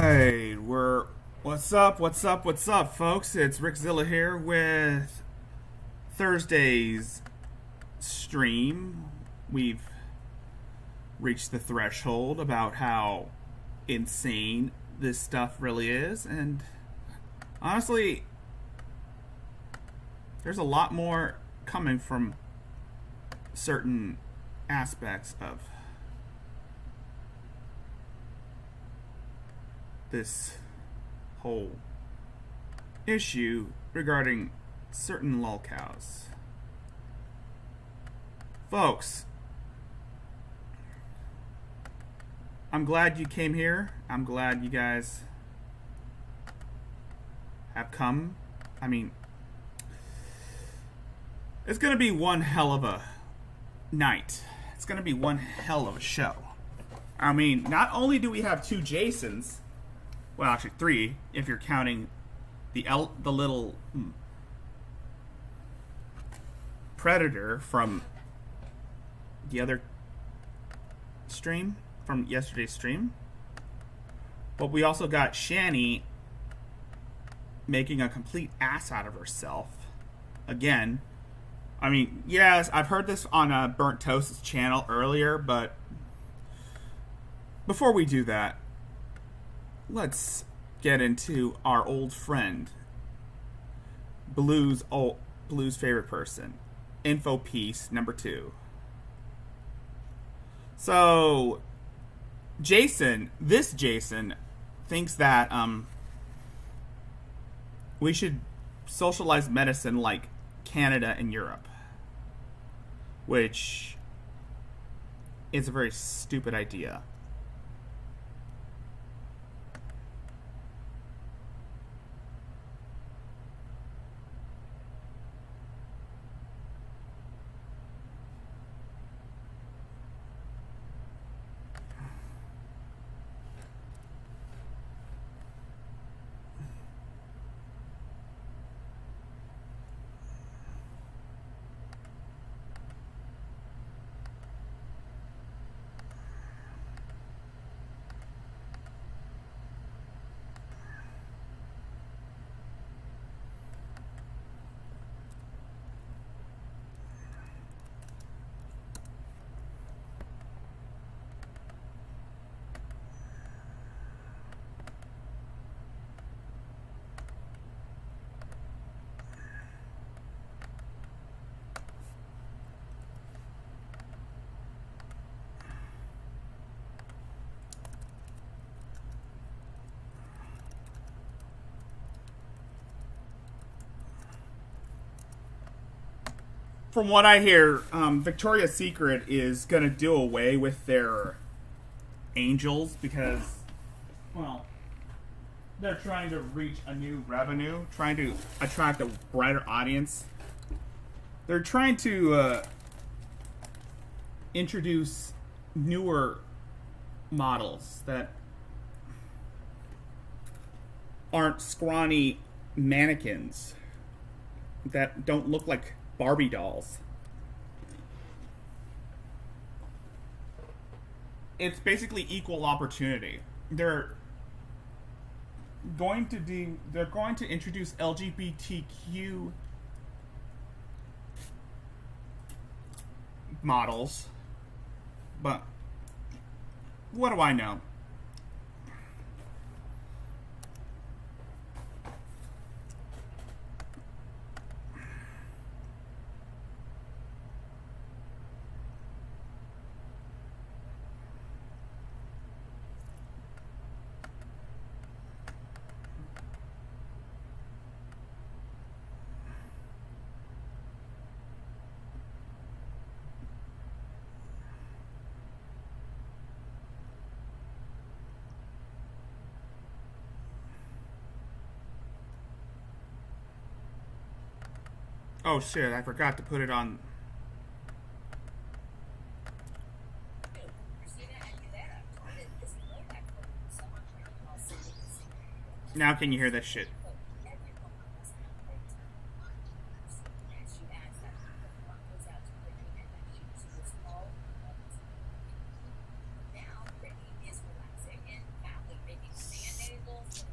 Alright, what's up, folks? It's Rickzilla here with Thursday's stream. We've reached the threshold about how insane this stuff really is, and honestly, there's a lot more coming from certain aspects of this whole issue regarding certain lolcows. Folks, I'm glad you came here. I'm glad you guys have come. I mean, it's going to be one hell of a night. It's going to be one hell of a show. I mean, not only do we have two Jasons, well, actually three, if you're counting the little predator from the other stream, from yesterday's stream. But we also got Shanny making a complete ass out of herself. Again, I mean, yes, I've heard this on Burnt Toast's channel earlier, but before we do that, let's get into our old friend, Blue's favorite person, Info Piece number 2. So, this Jason, thinks that we should socialize medicine like Canada and Europe, which is a very stupid idea. From what I hear, Victoria's Secret is going to do away with their angels because, well, they're trying to reach a new revenue, trying to attract a brighter audience. They're trying to introduce newer models that aren't scrawny mannequins that don't look like Barbie dolls. It's basically equal opportunity. They're going to introduce LGBTQ models, but what do I know? Oh shit, I forgot to put it on. Now can you hear this shit?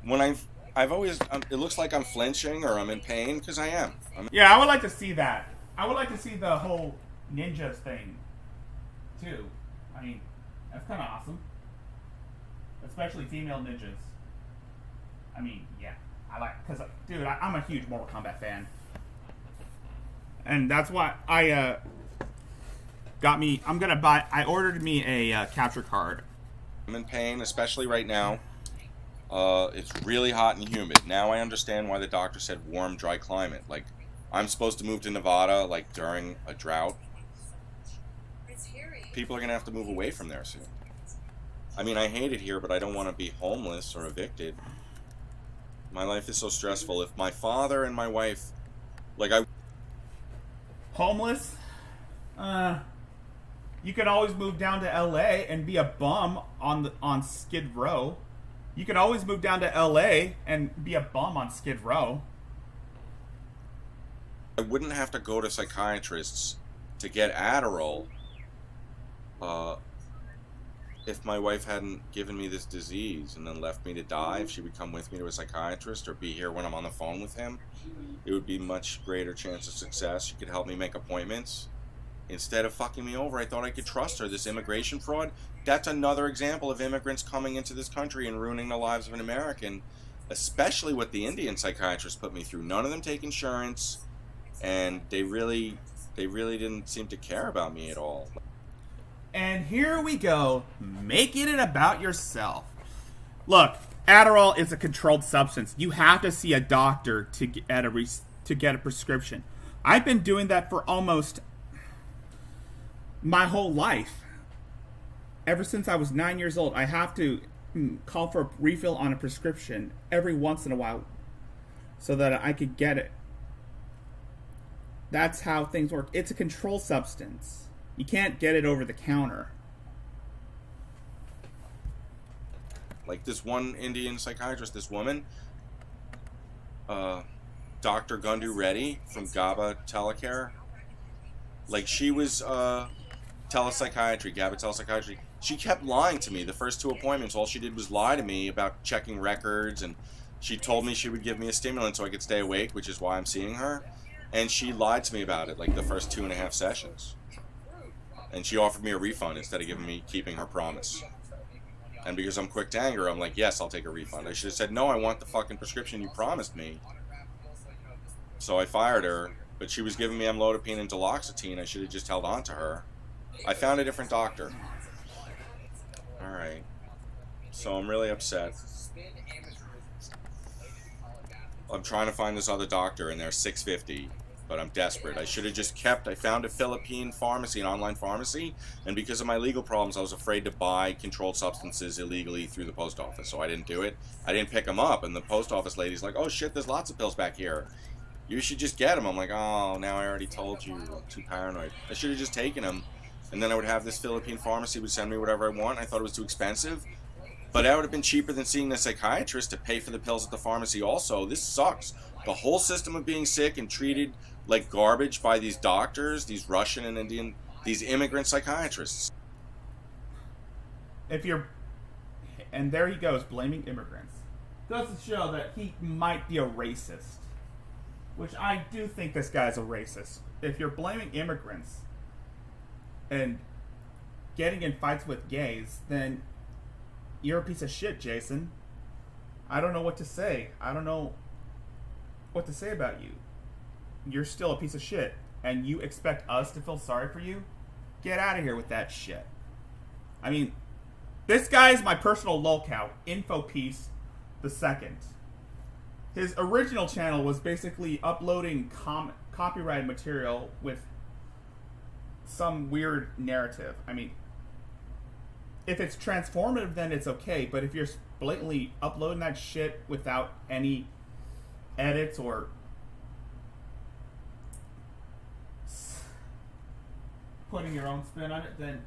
when I've always, it looks like I'm flinching or I'm in pain, because I am. Yeah, I would like to see that. I would like to see the whole ninjas thing, too. I mean, that's kind of awesome. Especially female ninjas. I mean, yeah. I like, because, dude, I'm a huge Mortal Kombat fan. And that's why I ordered me a capture card. I'm in pain, especially right now. It's really hot and humid. Now I understand why the doctor said warm, dry climate. Like, I'm supposed to move to Nevada, like, during a drought. People are going to have to move away from there soon. I mean, I hate it here, but I don't want to be homeless or evicted. My life is so stressful. If my father and my wife, like, homeless? You could always move down to LA and be a bum on Skid Row. You could always move down to LA and be a bum on Skid Row. I wouldn't have to go to psychiatrists to get Adderall if my wife hadn't given me this disease and then left me to die. If she would come with me to a psychiatrist or be here when I'm on the phone with him, it would be much greater chance of success. She could help me make appointments. Instead of fucking me over, I thought I could trust her. This immigration fraud, that's another example of immigrants coming into this country and ruining the lives of an American, especially what the Indian psychiatrists put me through. None of them take insurance, and they really didn't seem to care about me at all. And here we go, making it about yourself. Look, Adderall is a controlled substance. You have to see a doctor to get a prescription. I've been doing that for almost my whole life. Ever since I was 9 years old, I have to call for a refill on a prescription every once in a while so that I could get it. That's how things work. It's a controlled substance. You can't get it over the counter. Like this one Indian psychiatrist, this woman, Dr. Gundu Reddy from GABA Telecare, like she was GABA Telepsychiatry. She kept lying to me the first 2 appointments. All she did was lie to me about checking records, and she told me she would give me a stimulant so I could stay awake, which is why I'm seeing her. And she lied to me about it like the first 2.5 sessions. And she offered me a refund instead of keeping her promise. And because I'm quick to anger, I'm like, yes, I'll take a refund. I should have said, no, I want the fucking prescription you promised me. So I fired her, but she was giving me amlodipine and duloxetine. I should have just held on to her. I found a different doctor. Alright. So I'm really upset. I'm trying to find this other doctor, and they're $650. But I'm desperate. I should have just I found a Philippine pharmacy, an online pharmacy, and because of my legal problems, I was afraid to buy controlled substances illegally through the post office, so I didn't do it. I didn't pick them up, and the post office lady's like, oh shit, there's lots of pills back here. You should just get them. I'm like, oh, now I already told you. I'm too paranoid. I should have just taken them, and then I would have this Philippine pharmacy would send me whatever I want. I thought it was too expensive, but that would have been cheaper than seeing the psychiatrist to pay for the pills at the pharmacy also. This sucks. The whole system of being sick and treated like garbage by these doctors, these Russian and Indian, these immigrant psychiatrists. And there he goes, blaming immigrants. Goes to show that he might be a racist. Which I do think this guy's a racist. If you're blaming immigrants and getting in fights with gays, then you're a piece of shit, Jason. I don't know what to say. I don't know what to say about you. You're still a piece of shit, and you expect us to feel sorry for you? Get out of here with that shit. I mean, this guy is my personal lolcow, InfoPiece the Second. His original channel was basically uploading copyrighted material with some weird narrative. I mean, if it's transformative, then it's okay, but if you're blatantly uploading that shit without any edits or putting your own spin on it, then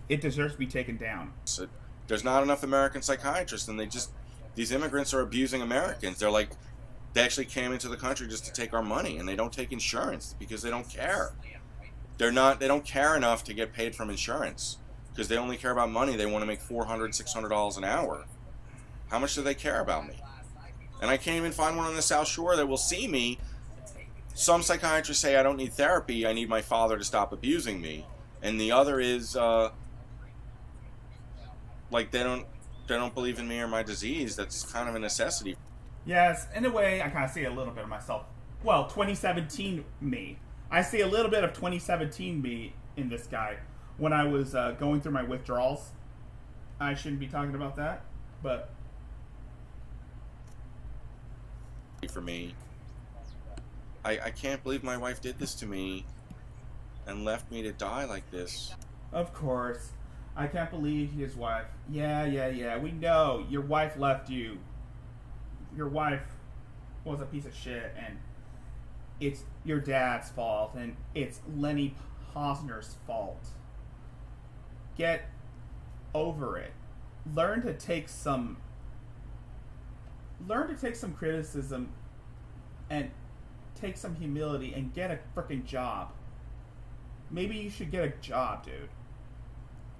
it deserves to be taken down. So there's not enough American psychiatrists, and these immigrants are abusing Americans. They actually came into the country just to take our money, and they don't take insurance because they don't care. They don't care enough to get paid from insurance because they only care about money. They want to make $400, $600 an hour. How much do they care about me? And I can't even find one on the South Shore that will see me. Some psychiatrists say I don't need therapy, I need my father to stop abusing me. And the other is, like, they don't believe in me or my disease. That's kind of a necessity. Yes, in a way, I kind of see a little bit of myself. Well, 2017 me. I see a little bit of 2017 me in this guy. When I was going through my withdrawals. I shouldn't be talking about that, but... For me, I can't believe my wife did this to me and left me to die like this. Of course. I can't believe his wife. Yeah. We know. Your wife left you. Your wife was a piece of shit, and it's your dad's fault, and it's Lenny Posner's fault. Get over it. Learn to take some criticism and take some humility and get a freaking job. Maybe you should get a job, dude.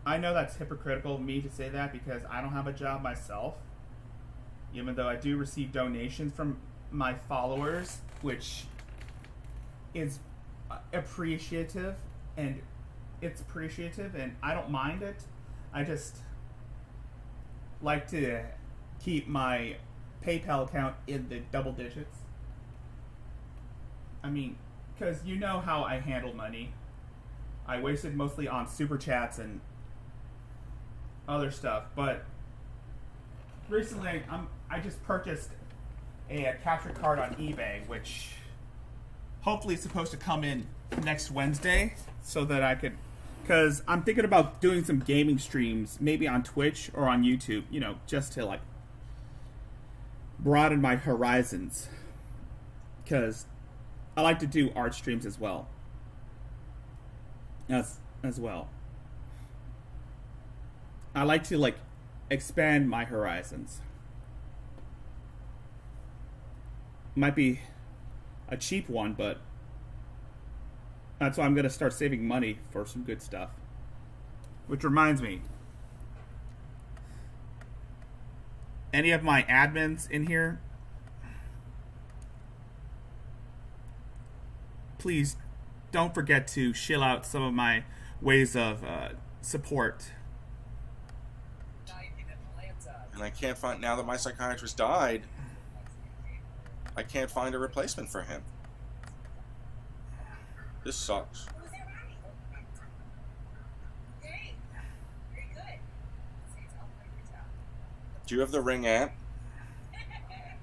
I know that's hypocritical of me to say that because I don't have a job myself. Even though I do receive donations from my followers, which is appreciative, and I don't mind it. I just like to keep my PayPal account in the double digits. I mean, because you know how I handle money. I wasted mostly on super chats and other stuff, but recently I just purchased a capture card on eBay, which hopefully is supposed to come in next Wednesday, so that I could, because I'm thinking about doing some gaming streams, maybe on Twitch or on YouTube, you know, just to like broaden my horizons, because I like to do art streams as well. As well. I like to like expand my horizons. Might be a cheap one, but that's why I'm going to start saving money for some good stuff. Which reminds me, any of my admins in here, please don't forget to shill out some of my ways of support. And I can't find, now that my psychiatrist died, I can't find a replacement for him. This sucks. Do you have the Ring app?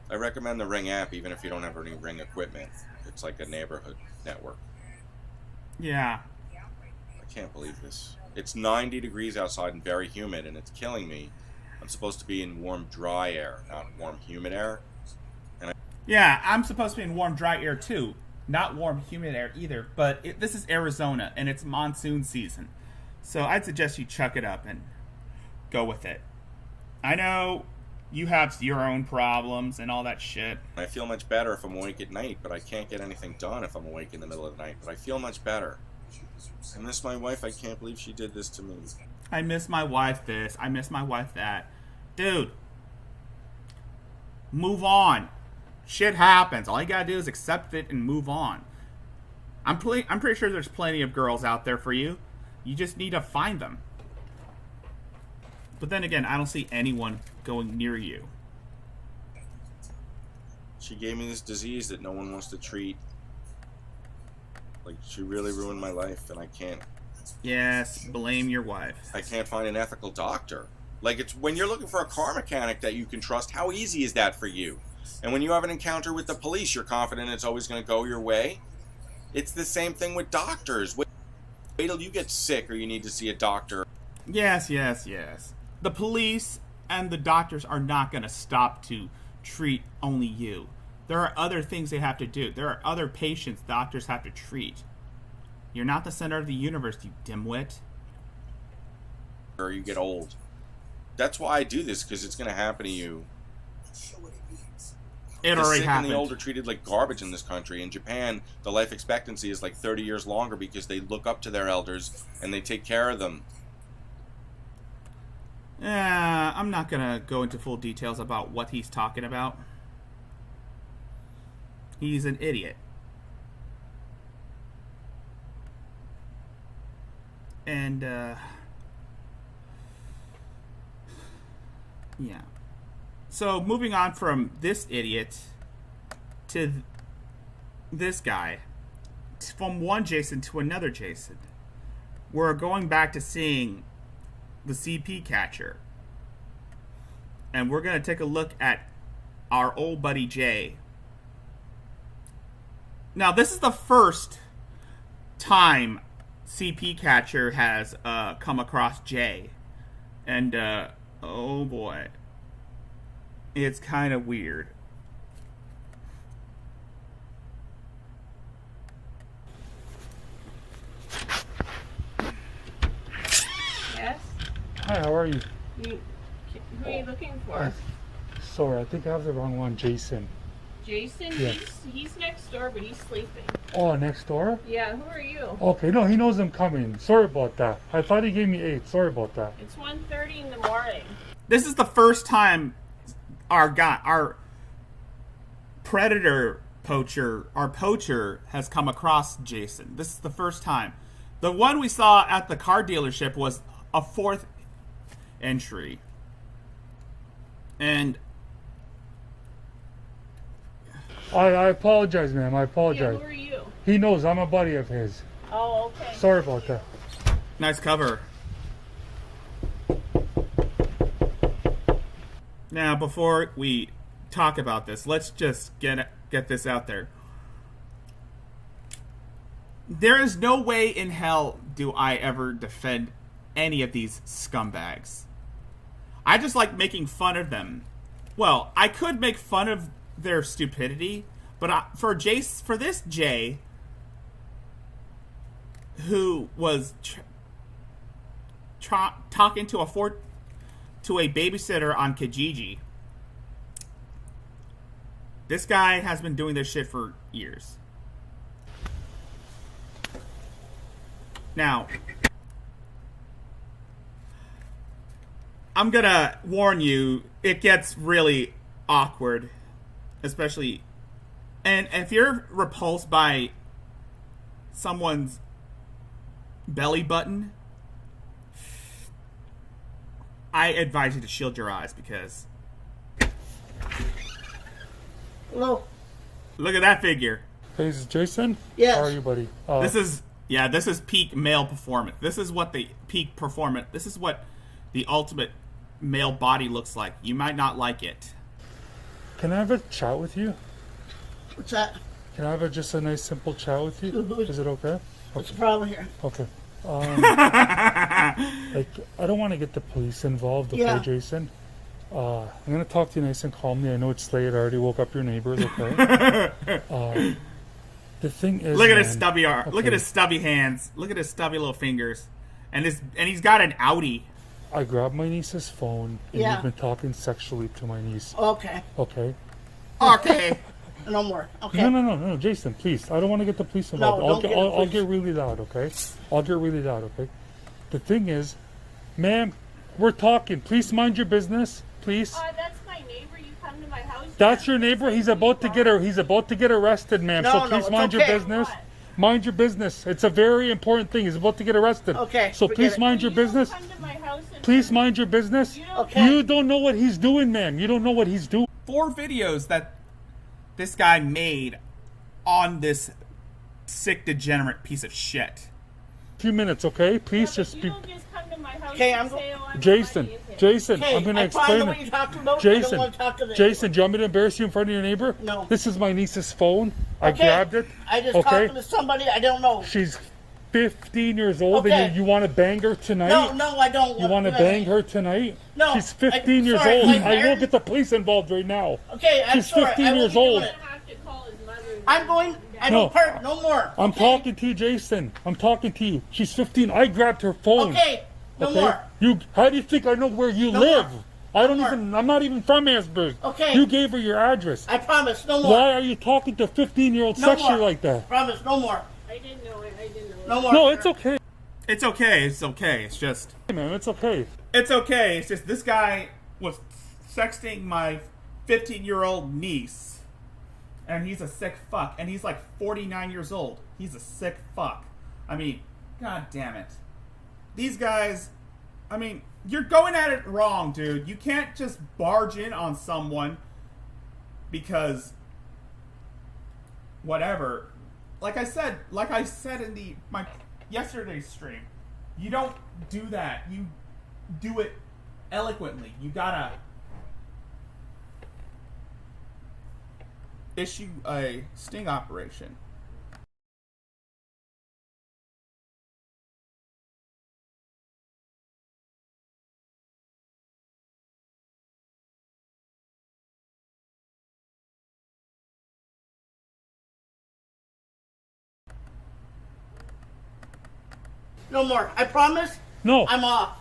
I recommend the Ring app even if you don't have any Ring equipment. It's like a neighborhood network. Yeah. I can't believe this. It's 90 degrees outside and very humid, and it's killing me. I'm supposed to be in warm, dry air, not warm, humid air. Yeah, I'm supposed to be in warm, dry air too. Not warm, humid air either. But this is Arizona, and it's monsoon season. So I'd suggest you chuck it up and go with it. I know you have your own problems and all that shit. I feel much better if I'm awake at night, but I can't get anything done if I'm awake in the middle of the night. But I feel much better. I miss my wife. I can't believe she did this to me. I miss my wife this. I miss my wife that. Dude, move on. Shit happens. All you gotta do is accept it and move on. I'm pretty sure there's plenty of girls out there for you. You just need to find them. But then again, I don't see anyone going near you. She gave me this disease that no one wants to treat. Like, she really ruined my life, and I can't. Yes, blame your wife. I can't find an ethical doctor. Like, it's when you're looking for a car mechanic that you can trust, how easy is that for you? And when you have an encounter with the police, you're confident it's always going to go your way. It's the same thing with doctors. Wait till you get sick or you need to see a doctor. Yes. The police and the doctors are not going to stop to treat only you. There are other things they have to do. There are other patients doctors have to treat. You're not the center of the universe, you dimwit. Or you get old. That's why I do this, because it's going to happen to you. It already happened. And the old are treated like garbage in this country. In Japan, the life expectancy is like 30 years longer because they look up to their elders and they take care of them. I'm not gonna go into full details about what he's talking about. He's an idiot. And, yeah. So, moving on from this idiot to this guy. From one Jason to another Jason. We're going back to seeing the CP catcher. And we're going to take a look at our old buddy Jay. Now, this is the first time CP catcher has come across Jay. And, oh boy. It's kind of weird. Yes? Hi, how are you? Who are you looking for? Sorry, I think I have the wrong one. Jason. Jason? Yes. He's next door, but he's sleeping. Oh, next door? Yeah, who are you? Okay, no, he knows I'm coming. Sorry about that. I thought he gave me 8. Sorry about that. It's 1:30 in the morning. This is the first time our predator poacher, our poacher, has come across Jason. This is the first time. The one we saw at the car dealership was a 4th entry. And I apologize, ma'am. I Yeah, apologize. who are you? He knows I'm a buddy of his. Oh, okay. Sorry about that. nice cover. Now, before we talk about this, let's just get this out there. There is no way in hell do I ever defend any of these scumbags. I just like making fun of them. Well, I could make fun of their stupidity, but for this Jay, who was talking to a babysitter on Kijiji, this guy has been doing this shit for years. Now, I'm gonna warn you, it gets really awkward, especially, and if you're repulsed by someone's belly button, I advise you to shield your eyes, because Hello. look at that figure. Hey, is it Jason? Yes. How are you, buddy? This is peak male performance. This is what the peak performance. This is what the ultimate male body looks like. You might not like it. Can I have a chat with you? What's that? Can I have just a nice, simple chat with you? Is it okay? What's the problem here? Okay. Like, I don't want to get the police involved, okay, Yeah. Jason? I'm going to talk to you nice and calmly. I know it's late. I already woke up your neighbors, okay? The thing is, Look at man, his stubby arm. okay, Look at his stubby hands. Look at his stubby little fingers. And he's got an Audi. I grabbed my niece's phone, and Yeah. you've been talking sexually to my niece, Okay. okay? Okay. No more. Okay. No, Jason, please. I don't want to get the police involved. don't get the I'll police. get really loud, okay? I'll get really loud, okay? The thing is, ma'am, we're talking. Please mind your business, please. That's my neighbor. You come to my house. That's your neighbor. He's about to get arrested, ma'am. No, So no, please it's mind your okay. business. What? Mind your business. It's a very important thing. He's about to get arrested. Okay, So forget please it. mind your business. Come to my house and Please mind your business. You don't Okay. You don't know what he's doing, ma'am. You don't know what he's doing. 4 videos that this guy made on this sick, degenerate piece of shit. Few minutes, okay? Please Yeah, just but be. you don't just come to my house Okay, and I'm say, oh, I'm Jason, a buddy of his. Jason, Okay, I'm going to I probably explain know it. what you're talking about. I Jason, don't want to talk to the Jason, do you want me to embarrass you in front of your neighbor? No. This is my niece's phone. I Okay. grabbed it. I just okay? talking to somebody I don't know. She's 15 years old, Okay. and you want to bang her tonight? No, I don't. You want to bang her tonight? No, She's 15 I'm years sorry, old. like I will married- get the police involved right now. Okay, I'm She's sorry. 15 I won't years be doing old. it. I have to call his mother. I'm going. I No. don't part no more. I'm okay? talking to you, Jason. I'm talking to you. She's 15. I grabbed her phone. Okay, no okay? more. How do you think I know where you No live? more. I don't No more. even. I'm not even from Asbury. Okay. You gave her your address. I promise, no more. Why are you talking to a 15-year-old No sexually more. like that? Promise, no more. I didn't know it. No more. No, it's okay. It's okay. It's okay. It's just. Hey, man, it's okay. It's okay. It's just this guy was sexting my 15-year-old niece, and he's a sick fuck. And he's like 49 years old. He's a sick fuck. I mean, god damn it. These guys, I mean, you're going at it wrong, dude. You can't just barge in on someone because whatever. Like I said in my yesterday's stream, you don't do that. You do it eloquently. You gotta issue a sting operation. No more. I promise. No, I'm off.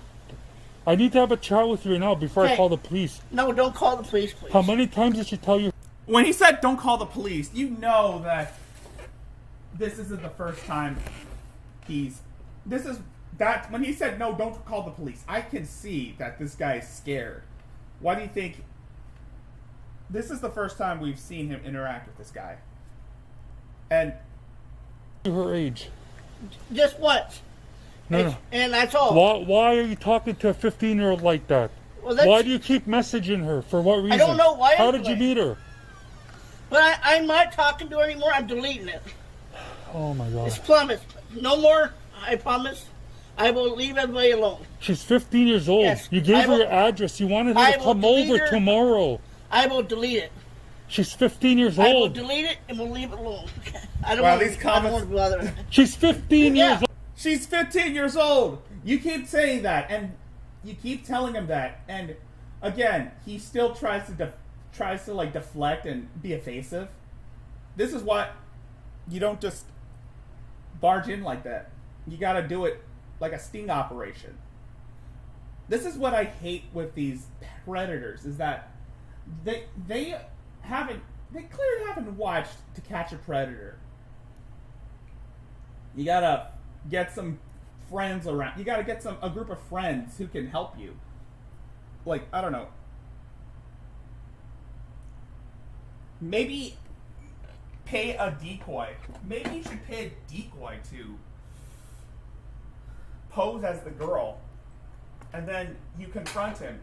I need to have a chat with you right now before I Okay. call the police. No, don't call the police, please. How many times did she tell you? When he said don't call the police, you know that this isn't the first time when he said no, don't call the police, I can see that this guy is scared. Why do you think this is the first time we've seen him interact with this guy? And Her age. Just once. No. And that's all. Why are you talking to a 15-year-old like that? Well, that's, Why do you keep messaging her? For what reason? don't know why How did you anyway. meet her? But I'm not talking to her anymore. I'm deleting it. Oh my god. It's promise. No more. I promise. I will leave everybody alone. She's 15 years old. Yes, You gave I her will- your address. You wanted her I to will come delete over her. tomorrow. I will delete it. She's 15 years I will old. delete it and we'll leave it alone. I don't Wow, want these to. I don't comments- want to bother her. She's 15 Yeah. years old. she's 15 years old. You keep saying that, and you keep telling him that, and again, he still tries to like deflect and be evasive. This is what you don't just barge in like that. You got to do it like a sting operation. This is what I hate with these predators: is that they clearly haven't watched To Catch a Predator. You gotta get some friends around. You gotta get a group of friends who can help you. Like, I don't know. Maybe pay a decoy. Maybe you should pay a decoy to pose as the girl, and then you confront him.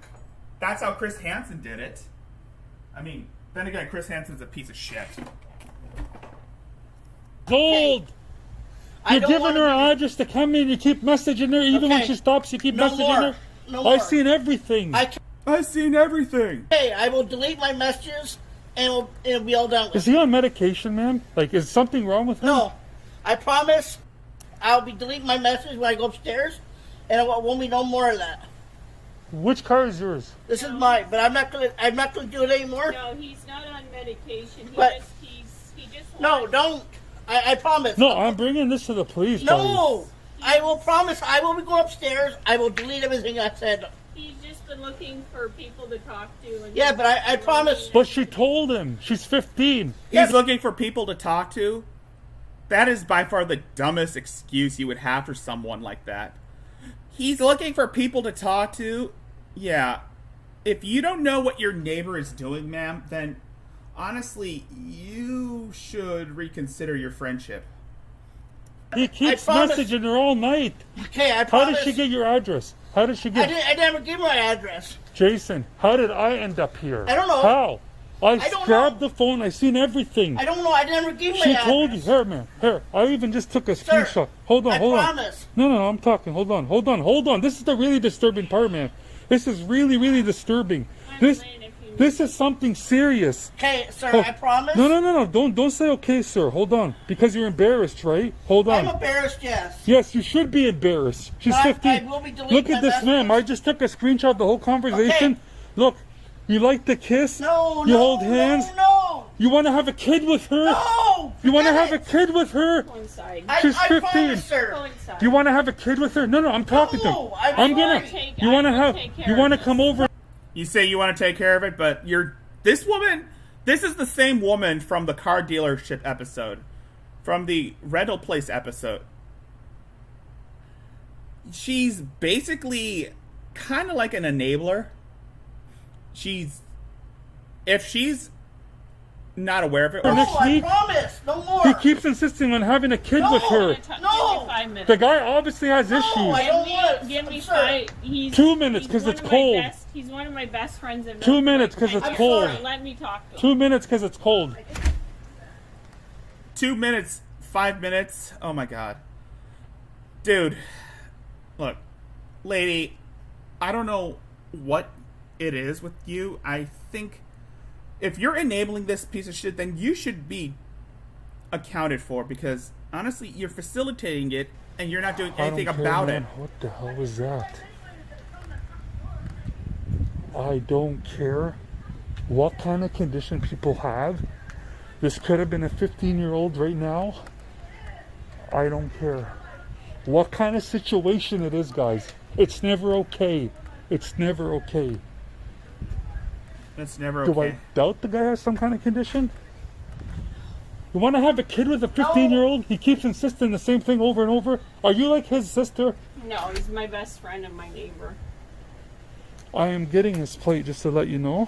That's how Chris Hansen did it. I mean, then again, Chris Hansen's a piece of shit. Old. I You're don't giving wanna her be- an address to come in. You keep messaging her. Even when Okay. she stops, you keep No messaging more. her. No more. I've seen everything. I've seen everything. Okay, I will delete my messages and it'll be all done with. Is he on medication, man? Like, is something wrong with him? No, I promise I'll be deleting my messages when I go upstairs, and it won't be no more of that. Which car is yours? This is mine, but I'm not gonna do it anymore. No, he's not on medication. But- He just No, wants- don't. I promise. No, I'm bringing this to the police. No, I will promise. I will be going upstairs. I will delete everything I said. He's just been looking for people to talk to. And Yeah, but I promise. But she told him. She's 15. He's looking for people to talk to. That is by far the dumbest excuse you would have for someone like that. He's looking for people to talk to. Yeah. If you don't know what your neighbor is doing, ma'am, then honestly, you should reconsider your friendship. He keeps promise- messaging her all night. Okay, I How promise. did she get your address? How did she get... I never give my address. Jason, how did I end up here? I don't know. How? I don't grabbed know. the phone. I seen everything. I don't know. I never give my She address. told you. Here, man. Here. I even just took a Sir, screenshot. Hold on, I hold on. promise. No, I'm talking. Hold on. This is the really disturbing part, man. This is really, really disturbing. I'm This saying if you- this is something serious. Okay, sir. Oh, I promise. No. Don't say okay, sir. Hold on. Because you're embarrassed, right? Hold on. I'm embarrassed. Yes. Yes, you should be embarrassed. She's But I 15. will be deleting Look at my this, ma'am. messages. I just took a screenshot of the whole conversation. Okay. Look, you like the kiss? No. You no, hold hands? No. You want to have a kid with her? No. You want to forget have a it. kid with her? Go inside. She's I 15. promise, sir. Go inside. You want to have a kid with her? No, I'm talking to No, him. I'm I'm gonna. sorry. You want to I will have? take care You of want to this. come over? You say you want to take care of it, but this woman, this is the same woman from the car dealership episode, from the rental place episode. she's basically kind of like an enabler. If she's not aware of it, No, next I week, promise. No more. he keeps insisting on having a kid with her. Give No. me 5 minutes. The guy obviously has No, issues. I don't want it. Give me I'm sorry. 5. He's 2 minutes, he's 'cause one it's of my cold. best- He's one of my best friends. I've 2 known minutes, for 'cause like it's 10 cold. years. Let me talk to him. 2 minutes because it's cold. 2 minutes, 5 minutes. Oh my god. Dude, look, lady, I don't know what it is with you. I think if you're enabling this piece of shit, then you should be accounted for, because honestly, you're facilitating it and you're not doing I don't anything care, about man. it. What the hell was that? I don't care what kind of condition people have. This could have been a 15-year-old right now. I don't care what kind of situation it is, guys. It's never okay. It's never okay. It's never Do okay. I doubt the guy has some kind of condition? You want to have a kid with a 15-year-old? He keeps insisting the same thing over and over. Are you like his sister? No, he's my best friend and my neighbor. I am getting his plate, just to let you know.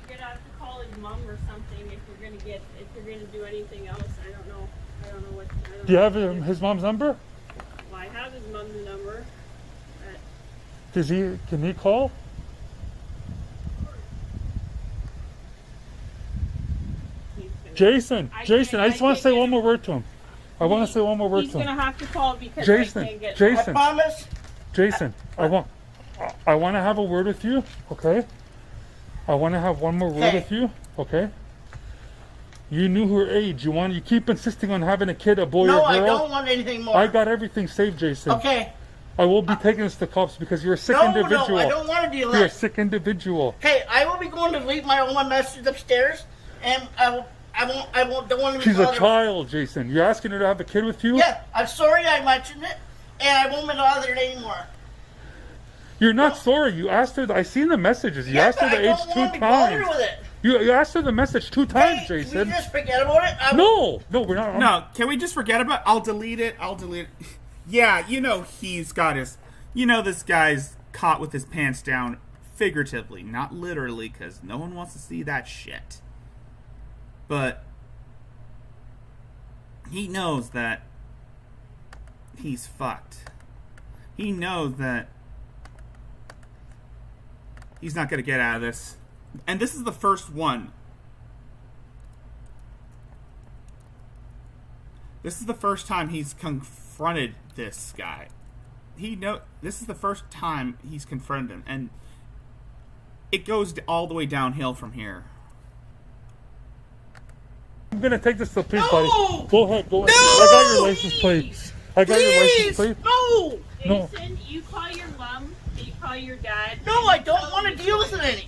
You're gonna have to call his mom or something if you're gonna do anything else. I don't know. I don't know what. I don't Do you know have what to do. his mom's number? Well, I have his mom's number. Can he call? He's gonna, Jason, I Jason, can't- I just I want to can't say get one him. more word to him. I want to say one more word He's to him. gonna have to call because Jason, I can't get. I Jason, promise. Jason, I want to have a word with you, okay? I want to have one more word Okay. with you, okay? You knew her age. You keep insisting on having a kid, a boy No, or I a girl. don't want anything more. I got everything saved, Jason. Okay. I will be taking this to cops because you're a sick No, individual. I don't want to deal with You're a that. sick individual. Okay, I will be going to leave all my messages upstairs, and don't want to be She's a bothered. child, Jason. You're asking her to have a kid with you? Yeah, I'm sorry I mentioned it, and I won't be bothered anymore. You're not sorry. You asked her. I seen the messages. You asked her but the I age don't 2 want to be bothered times. with it. You asked her the message 2 times, Hey, Jason. we just forget about it. No, we're not. No, can we just forget about? I'll delete it. Yeah, he's got his. This guy's caught with his pants down, figuratively, not literally, because no one wants to see that shit. But he knows that he's fucked. He knows that he's not going to get out of this. And this is the first one. This is the first time he's confronted this guy. This is the first time he's confronted him, and it goes all the way downhill from here. I'm gonna take this to the police, No! buddy. Go ahead. No! I got your license plate. I got your license Please, plate. no, No. Jason, you call your mom. You call your dad. no, and I you don't tell want them to the deal with story. it any.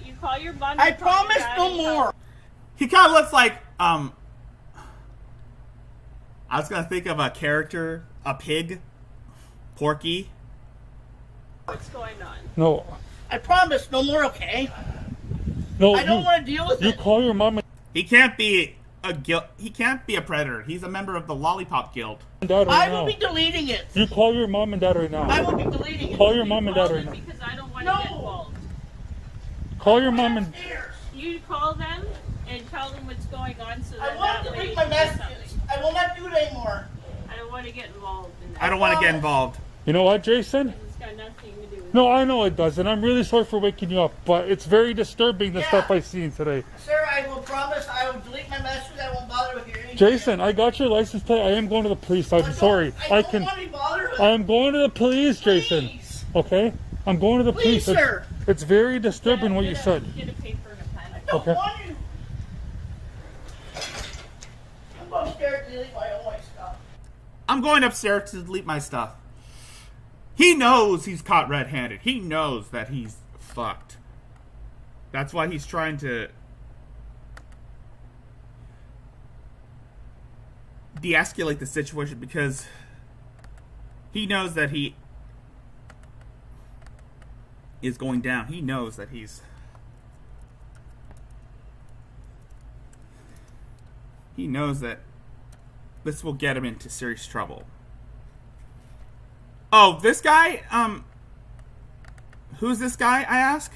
You call your mom. I you call your promise dad, no and tell more. He kind of looks like I was gonna think of a character, a pig, Porky. what's going on. No, I promise no more. Okay, no. I don't want to deal with You it. call your mom He can't be He can't be a predator. He's a member of the Lollipop Guild. and dad I right will now. be deleting it. You call your mom and dad right I now. will be deleting it. Call your mom and dad Call right them now. because I don't want No. to get involved. Call your mom and. Upstairs. You call them and tell them what's going on so I that want to that way delete you my can do messages. something. I will not do it anymore. I don't want to get involved in that. I don't want to get involved. You know what, Jason? It's got nothing to do with No, I know it does, and I'm really sorry for waking you up, but it's very disturbing the Yeah. stuff I've seen today. Sir, I will promise I will delete my messages. I won't bother with your anything. Jason, I got your license plate. I am going to the police. I'm sorry. I don't want to be bothered with I am going to the police, Jason. Please. Okay? I'm going to the Please, police. sir. It's very disturbing what you said. Get a paper and a pen. I don't Okay. want to. I'm going upstairs to delete my own stuff. I'm going upstairs to delete my stuff. He knows he's caught red-handed. He knows that he's fucked. That's why he's trying to de-escalate the situation, because he knows that he is going down. He knows that he knows that this will get him into serious trouble. Oh, this guy. Who's this guy? I ask.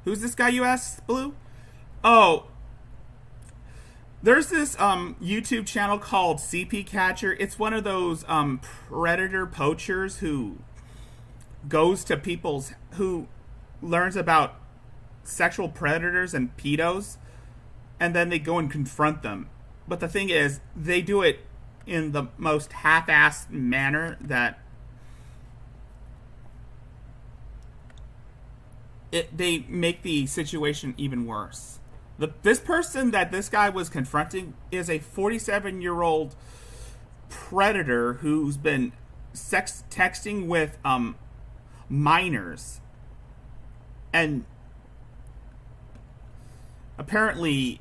Who's this guy? You ask, Blue. Oh, there's this YouTube channel called CP Catcher. It's one of those predator poachers who goes to who learns about sexual predators and pedos, and then they go and confront them. But the thing is, they do it in the most half-assed manner that they make the situation even worse. This person that this guy was confronting is a 47-year-old predator who's been sex texting with minors, and apparently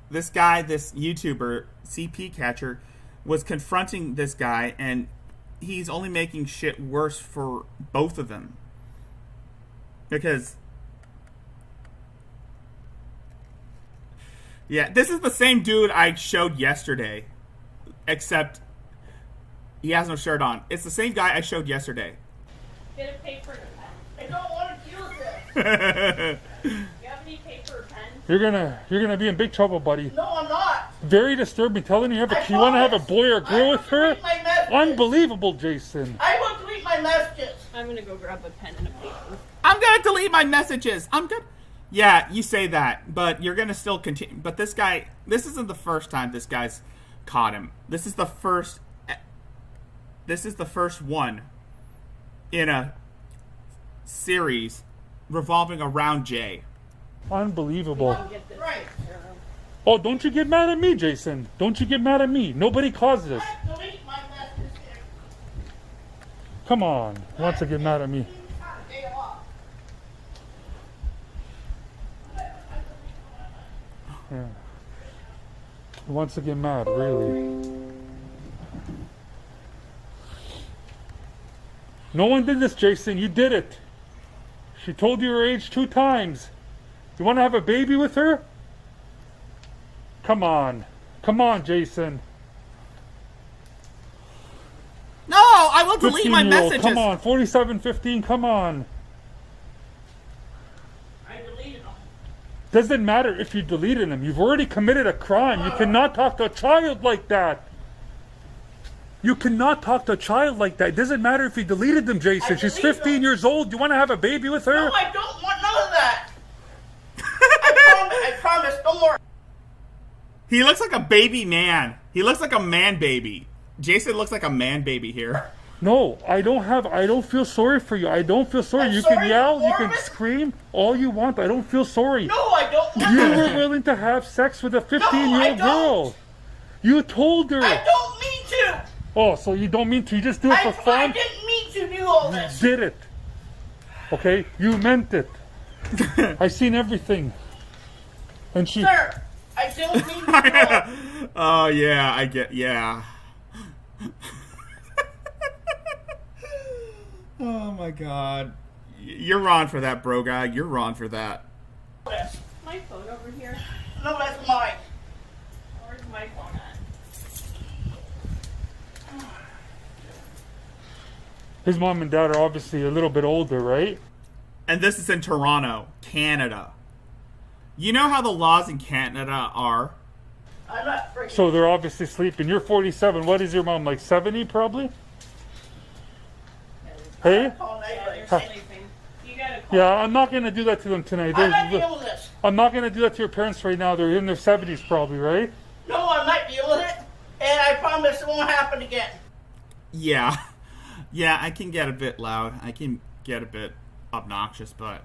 this guy, this YouTuber CP Catcher, was confronting this guy, and he's only making shit worse for both of them. Because, yeah, this is the same dude I showed yesterday, except he has no shirt on. It's the same guy I showed yesterday. Get a paper and a pen. I don't want to deal with this. You have any paper or pen? You're gonna be in big trouble, buddy. No, I'm not. Very disturbing. Telling you I you want to have a promise. boy or girl I with her. will delete my messages. Unbelievable, Jason. I will delete my messages. I'm gonna go grab a pen and a paper. I'm gonna delete my messages. I'm good. Yeah, you say that, but you're gonna still continue. But this guy, this isn't the first time this guy's caught him. This is the first one in a series revolving around Jay. Unbelievable. Get this. Right. Oh, don't you get mad at me, Jason. Don't you get mad at me. Nobody caused this. Delete my messages. Come on. He wants to get mad at me. Day off. Yeah. He wants to get mad, really. No one did this, Jason. You did it. She told you her age 2 times. You want to have a baby with her? Come on. Come on, Jason. No, I will delete my 15-year-old, messages. come on. 4715, come on. I deleted them. Doesn't matter if you deleted them. You've already committed a crime. You cannot talk to a child like that. You cannot talk to a child like that. It doesn't matter if you deleted them, Jason. She's deleted 15 them. years old. You want to have a baby with her? No, I don't want none of that. I promise, no more. He looks like a baby man. He looks like a man baby. Jason looks like a man baby here. No, I don't feel sorry for you. I don't feel sorry. I'm You sorry can yell, you for can it. scream all you want. I don't feel sorry. No, I don't want You that. were willing to have sex with a No, 15-year-old I don't. girl. You told her. I don't mean to. Oh, so you don't mean to. You just do it for I fun? didn't mean to do all this. Did it. Okay? You meant it. I seen everything. And she... Sir, I don't mean to do all this. Oh yeah, I get yeah. Oh my god. You're wrong for that, bro guy. You're wrong for that. My phone over here. No, that's mine. Where's my phone at? His mom and dad are obviously a little bit older, right? And this is in Toronto, Canada. You know how the laws in Canada are? I'm not freaking. So they're obviously sleeping. You're 47. What is your mom, like 70 probably? Hey? All night, Yeah, like, they're sleeping. You gotta call. Yeah, I'm not going to do that to them tonight. I'm not There's- dealing with this. I'm not going to do that to your parents right now. They're in their 70s probably, right? No, I'm not dealing with it. And I promise it won't happen again. Yeah. Yeah, I can get a bit loud. I can get a bit obnoxious, but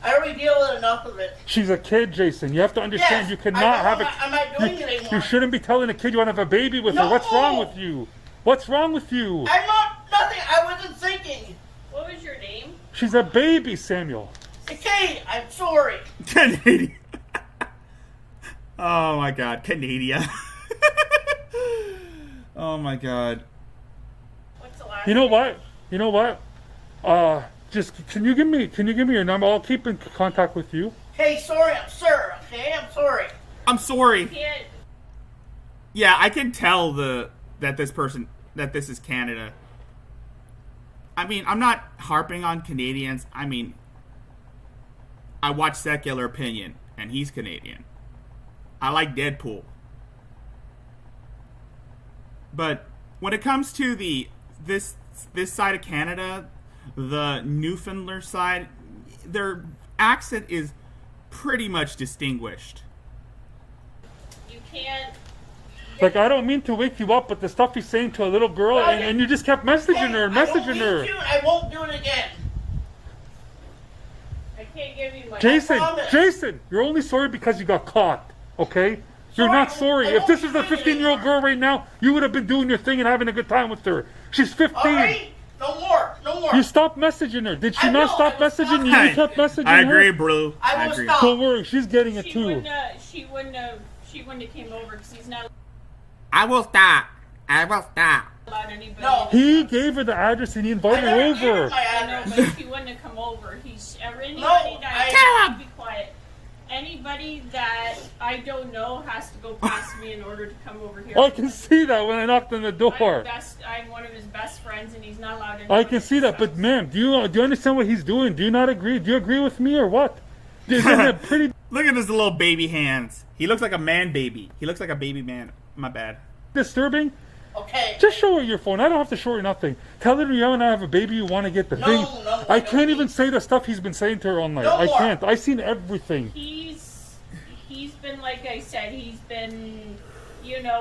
I already deal with enough of it. She's a kid, Jason. You have to understand Yes, you I cannot know, have I'm not doing it you anymore. shouldn't be telling a kid you want to have a baby with her. No. What's wrong with you? What's wrong with you? I'm not nothing. I wasn't thinking. What was your name? She's a baby, Samuel. Okay, I'm sorry. Canadian. Oh my god, Canadian. Oh my god. What's the last You know name? what? You know what? Just can you give me your number? I'll keep in contact with you. Hey, sorry, I'm sir. Okay, I'm sorry. I'm sorry. Can't. Yeah, I can tell that this is Canada. I mean, I'm not harping on Canadians. I mean, I watch Secular Opinion, and he's Canadian. I like Deadpool. But when it comes to this side of Canada, the Newfoundland side, their accent is pretty much distinguished. You can't. Like, I don't mean to wake you up, but the stuff he's saying to a little girl, and you just kept messaging her, messaging her. I won't do it again. I can't give you my. Jason, you're only sorry because you got caught, okay? You're not sorry. If this was a 15-year-old girl right now, you would have been doing your thing and having a good time with her. She's 15. All right, no more. You stopped messaging her. Did she not stop messaging you? You kept messaging her. I agree, bro. I will agree. stop. Don't worry, she's getting it She too. wouldn't have came over because he's not I will stop. allowed anybody. No. He gave her the address and he invited her over. I know, but she wouldn't have come over. Be quiet. Anybody that I don't know has to go past me in order to come over here. I can see that when I knocked on the door. I'm one of his best friends, and he's not allowed. I can see that, but ma'am, do you understand what he's doing? Do you not agree? Do you agree with me or what? Isn't it pretty Look at his little baby hands. He looks like a man baby. He looks like a baby man. My bad. disturbing? Okay. Just show her your phone. I don't have to show her nothing. Tell her you and I have a baby. You want to get the thing. No, I can't even say the stuff he's been saying to her all night. No I more. can't. I seen everything. He's been, like I said, he's been,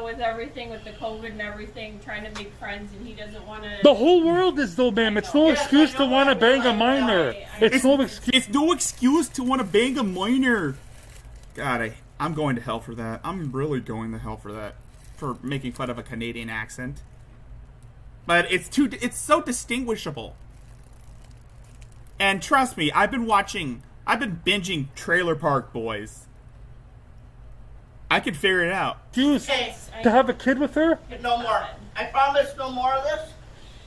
with everything, with the COVID and everything, trying to make friends, and he doesn't want to. The whole world is though, ma'am. It's no Yes, excuse I to know want to that. bang a minor. It's no excuse. It's no excuse to want to bang a minor. God, I'm going to hell for that. I'm really going to hell for that. For making fun of a Canadian accent. But it's so distinguishable. And trust me, I've been binging Trailer Park Boys. I can figure it out. Excuse to have a kid with her? No more. I promise no more of this.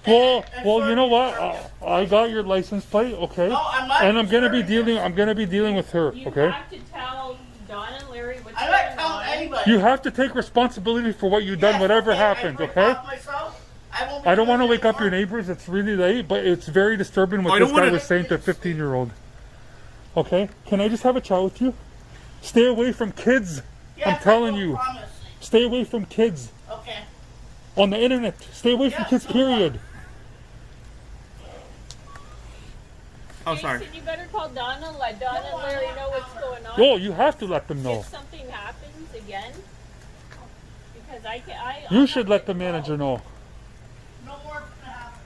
Well, you know what? I got your license plate, okay? No, I'm not. And I'm gonna be dealing with her, You okay? have to tell Don and Larry what's I'm going not telling on. anybody. You have to take responsibility for what you've done, Yes, whatever okay, happens, I break okay? off myself. Won't be I don't want to doing wake it up your anymore. neighbors. It's really late, but it's very disturbing what I this don't guy wanna- was saying to a 15-year-old. Okay? Can I just have a chat with you? Stay away from kids. Yes, I'm telling I will you. promise. Stay away from kids. Okay. On the internet. Stay away from Yes, kids, no more. period. Oh, sorry. Jason, you better call Donna and let Donna and Larry know what's going on. Oh, you have to let them know. If something happens again, because You should let the manager know. No more is gonna happen.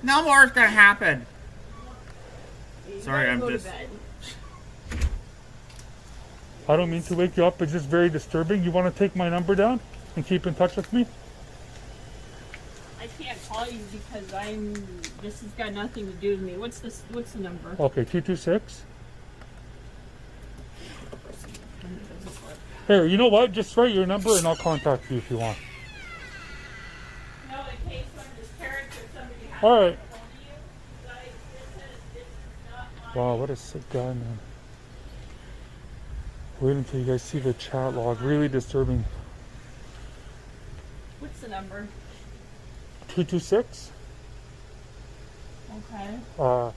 No more is gonna happen. You Sorry, gotta I'm go to just- bed. I don't mean to wake you up. It's just very disturbing. You want to take my number down and keep in touch with me? I can't call you because this has got nothing to do with me. What's the number? Okay, 226. Here, you know what? Just write your number and I'll contact you if you want. No, in case one of his parents or somebody has All right. to phone you. Guys, this is not my... Wow, what a sick guy, man. Wait until you guys see the chat log. Really disturbing. What's the number? 226. Okay. Uh,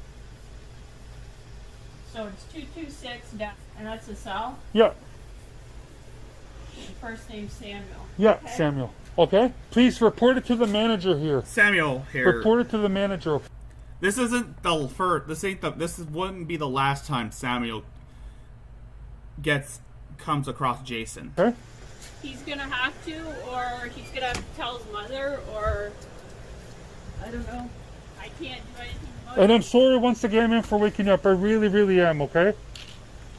So it's 226 down, and that's the cell. yeah, The first name Samuel. yeah, Okay. Samuel. Okay? Please report it to the manager here. Samuel here. Report it to the manager. This isn't the first. This wouldn't be the last time Samuel comes across Jason. Okay? He's gonna have to, or he's gonna have to tell his mother, or I don't know. I can't do anything about And it. I'm sorry once again, man, for waking you up. I really, really am, okay?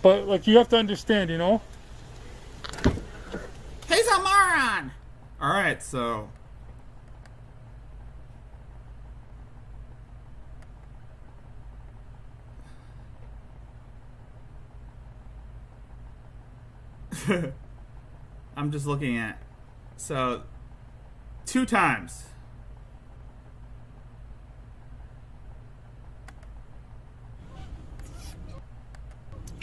But, like, you have to understand, you know? He's a moron. All right, so I'm just looking at 2 times.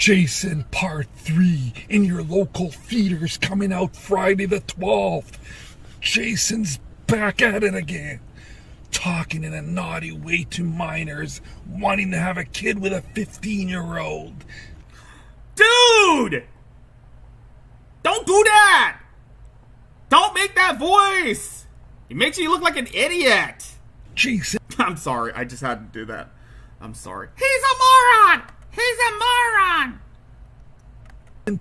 Jason Part 3 in your local theaters coming out Friday the 12th. Jason's back at it again. Talking in a naughty way to minors, wanting to have a kid with a 15-year-old. Dude! Don't do that! Don't make that voice! It makes you look like an idiot! Jason. I'm sorry, I just had to do that. I'm sorry. He's a moron! He's a moron!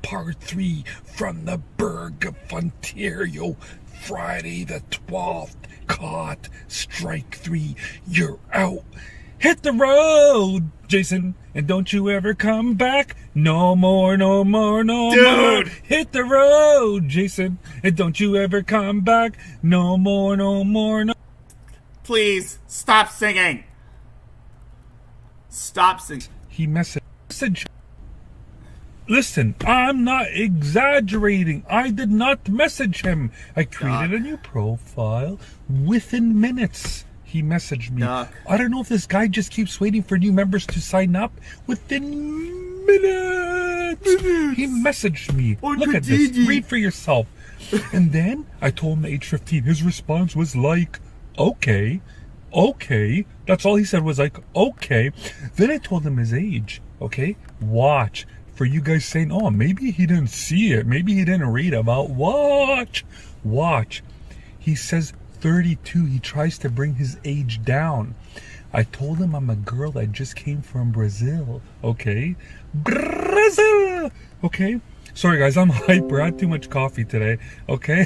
Part 3 from the Burg of Ontario, Friday the 12th. Caught. Strike 3. You're out. Hit the road, Jason, and don't you ever come back. No more, no more, no more. Dude! Hit the road, Jason, and don't you ever come back. No more, no more, no. Please, stop singing! Stop singing. He messaged. Listen, I'm not exaggerating. I did not message him. I created a new profile within minutes. He messaged me. Duck. I don't know if this guy just keeps waiting for new members to sign up. Within minutes. He messaged me. Look at this. Read for yourself. And then I told him age 15. His response was like, okay. That's all he said was like, okay. Then I told him his age. Okay? Watch. For you guys saying, oh, maybe he didn't see it. Maybe he didn't read about. Watch. He says 32. He tries to bring his age down. I told him I'm a girl that just came from Brazil. Okay? Brazil! Okay? Sorry, guys. I'm hyper. I had too much coffee today. Okay?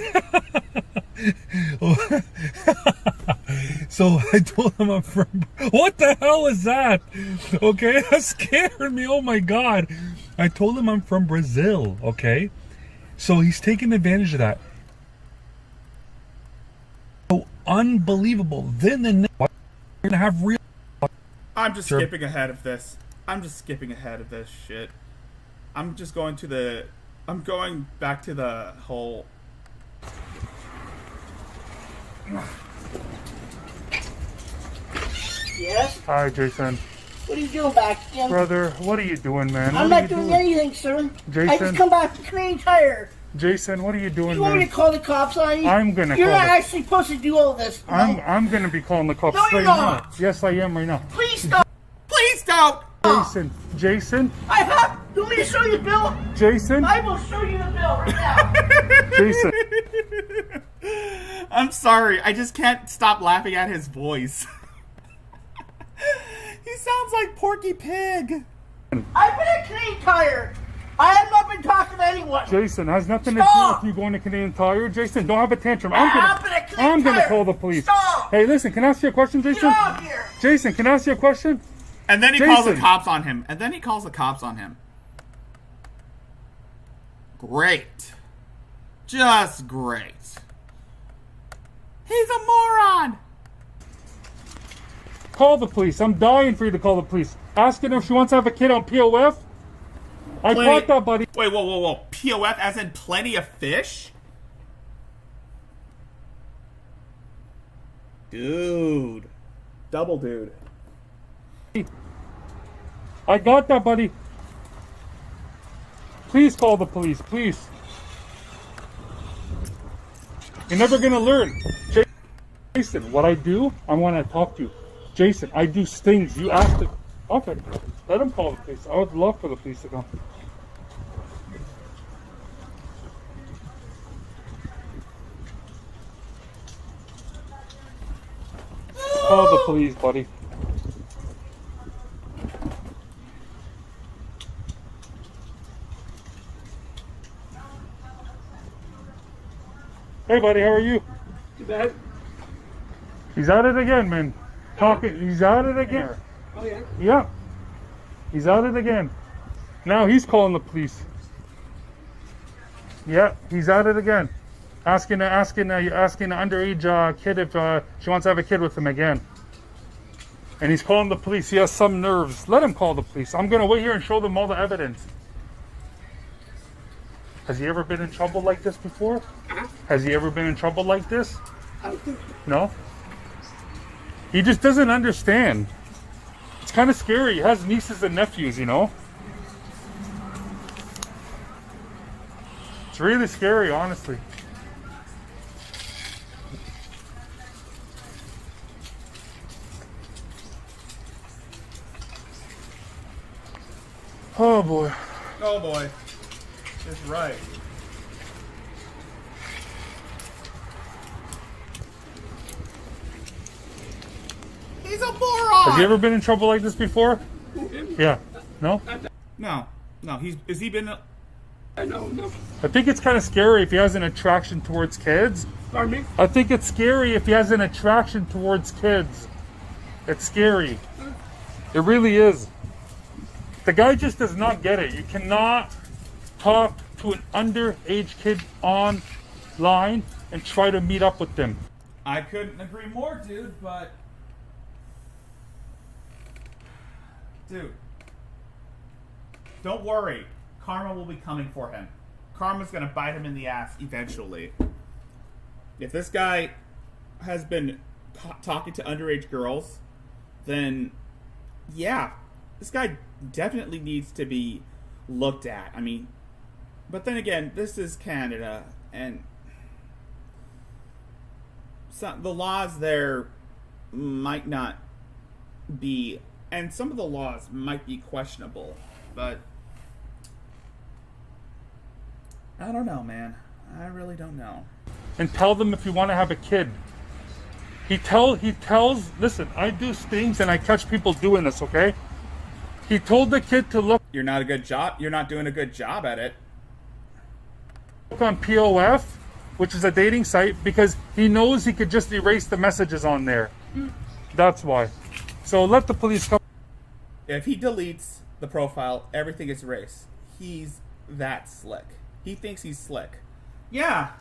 So I told him I'm from... What the hell is that? Okay? That scared me. Oh, my God. I told him I'm from Brazil. Okay? So he's taking advantage of that. So unbelievable. Then the next... We're going to have real... I'm just skipping ahead of this. I'm just skipping ahead of this shit. I'm just going to the... I'm going back to the whole... Yes? Hi, Jason. What are you doing back again? Brother, what are you doing, man? I'm What are not you doing anything, sir. Jason? I just come back from Canadian Tire. Jason, what are you doing, You want me man? to call the cops on you? I'm gonna You're call not the- actually supposed to do all this. No? I'm gonna be calling the cops No, you're right not. now. Yes, I am right now. Please stop. Please don't! Jason, I have. You want me to show you the bill? Jason, I will show you the bill right now. Jason. I'm sorry, I just can't stop laughing at his voice. He sounds like Porky Pig. I've been at Canadian Tire. I have not been talking to anyone. Jason, has nothing to Stop. do with you going to Canadian Tire. Jason, don't have a tantrum. I have been at Canadian I'm gonna Tire. call the police. Stop. Hey, listen, can I ask you a question, Get Jason? out of here. Jason, can I ask you a question? And then he calls the Jason. cops on him. Great. Just great. He's a moron! Call the police. I'm dying for you to call the police. Asking her if she wants to have a kid on POF. I caught that, buddy. Wait, whoa. POF as in plenty of fish? Dude. Double dude. I got that, buddy. Please call the police, please. You're never gonna learn. Jason, what I do, I want to talk to you. Jason, I do stings. You asked it. Okay, let him call the police. I would love for the police to come. Call the police, buddy. Hey, buddy, how are you? Too bad. He's at it again, man. Talking. He's at it again. Oh yeah. Yeah. He's at it again. Now he's calling the police. Yeah, he's at it again. Asking an underage kid if she wants to have a kid with him again. And he's calling the police. He has some nerves. Let him call the police. I'm gonna wait here and show them all the evidence. Has he ever been in trouble like this before? Has he ever been in trouble like this? No? He just doesn't understand. It's kind of scary. He has nieces and nephews, you know? It's really scary, honestly. Oh boy. Oh boy. That's right. He's a moron! Have you ever been in trouble like this before? Yeah. No? No. No, has he been... No. I think it's kind of scary if he has an attraction towards kids. Pardon me? I think it's scary if he has an attraction towards kids. It's scary. It really is. The guy just does not get it. You cannot talk to an underage kid online and try to meet up with them. I couldn't agree more, dude, but... Dude. Don't worry. Karma will be coming for him. Karma's gonna bite him in the ass eventually. If this guy has been talking to underage girls, then yeah, this guy definitely needs to be looked at. I mean, but then again, this is Canada, and the laws there might not be, and some of the laws might be questionable, but I don't know, man. I really don't know. And tell them if you want to have a kid. He tells, listen, I do things and I catch people doing this, okay? He told the kid to look You're not doing a good job at it. on POF, which is a dating site, because he knows he could just erase the messages on there. That's why. So let the police come. If he deletes the profile, everything is erased. He's that slick. He thinks he's slick. Yeah,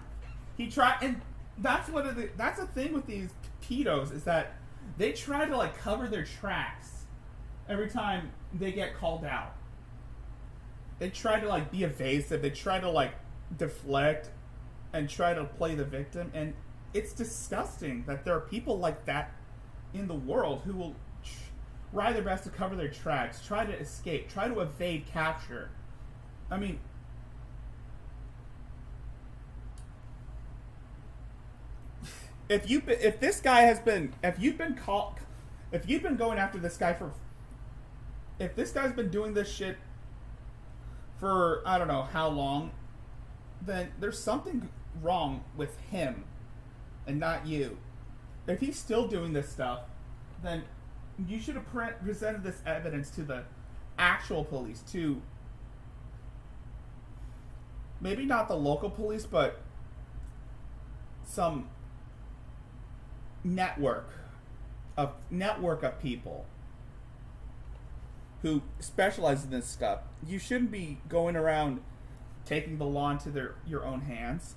he tried, and that's the thing with these pedos is that they try to like cover their tracks every time they get called out. They try to like be evasive. They try to like deflect and try to play the victim, and it's disgusting that there are people like that in the world who will try their best to cover their tracks, try to escape, try to evade capture. I mean, if you've been going after this guy if this guy's been doing this shit for I don't know how long, then there's something wrong with him and not you. If he's still doing this stuff, then you should have presented this evidence to the actual police, to maybe not the local police, but some network of people who specialize in this stuff. You shouldn't be going around taking the law into your own hands.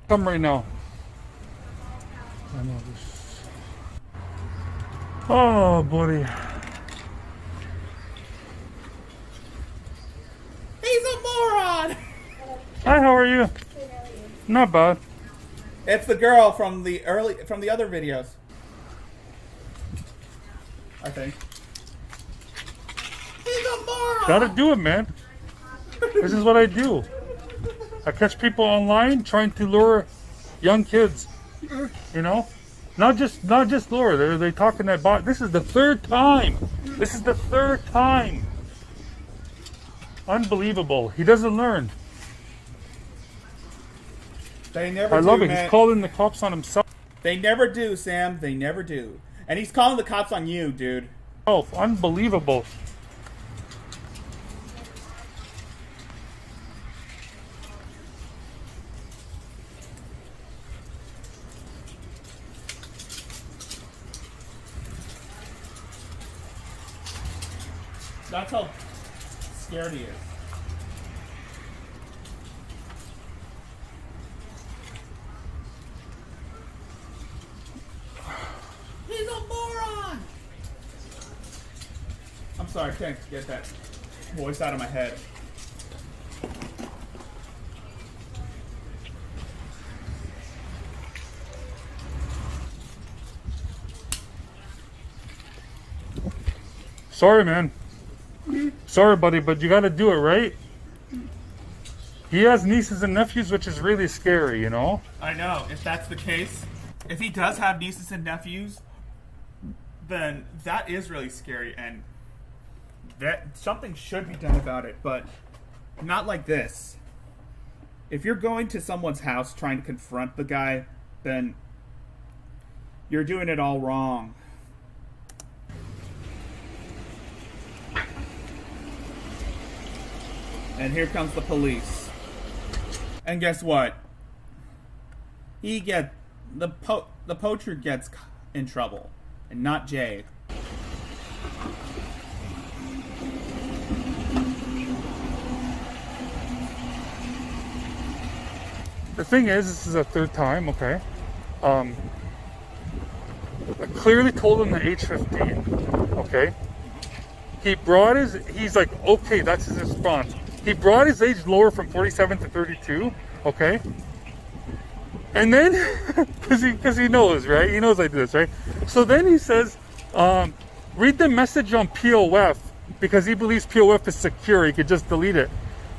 Come right now. I know this. Oh, buddy. He's a moron! Hi, how are you? Not bad. It's the girl from the other videos, I think. He's a moron! Gotta do it, man. This is what I do. I catch people online trying to lure young kids. You know? Not just lure. They're talking that bot. This is the third time. Unbelievable. He doesn't learn. They never I do, love it. man. He's calling the cops on himself. They never do, Sam. They never do. And he's calling the cops on you, dude. Oh, unbelievable. That's how scared he is. He's a moron! I'm sorry, I can't get that voice out of my head. Sorry, man. Sorry, buddy, but you gotta do it, right? He has nieces and nephews, which is really scary, you know? I know. If that's the case, if he does have nieces and nephews, then that is really scary, and that something should be done about it, but not like this. If you're going to someone's house trying to confront the guy, then you're doing it all wrong. And here comes the police. And guess what? The poacher gets in trouble, and not Jay. The thing is, this is a third time, okay? I clearly told him the age 15, okay? He's like, okay, that's his response. He brought his age lower from 47 to 32, okay? And then, because he knows, right? He knows I do this, right? So then he says, read the message on POF, because he believes POF is secure. He could just delete it.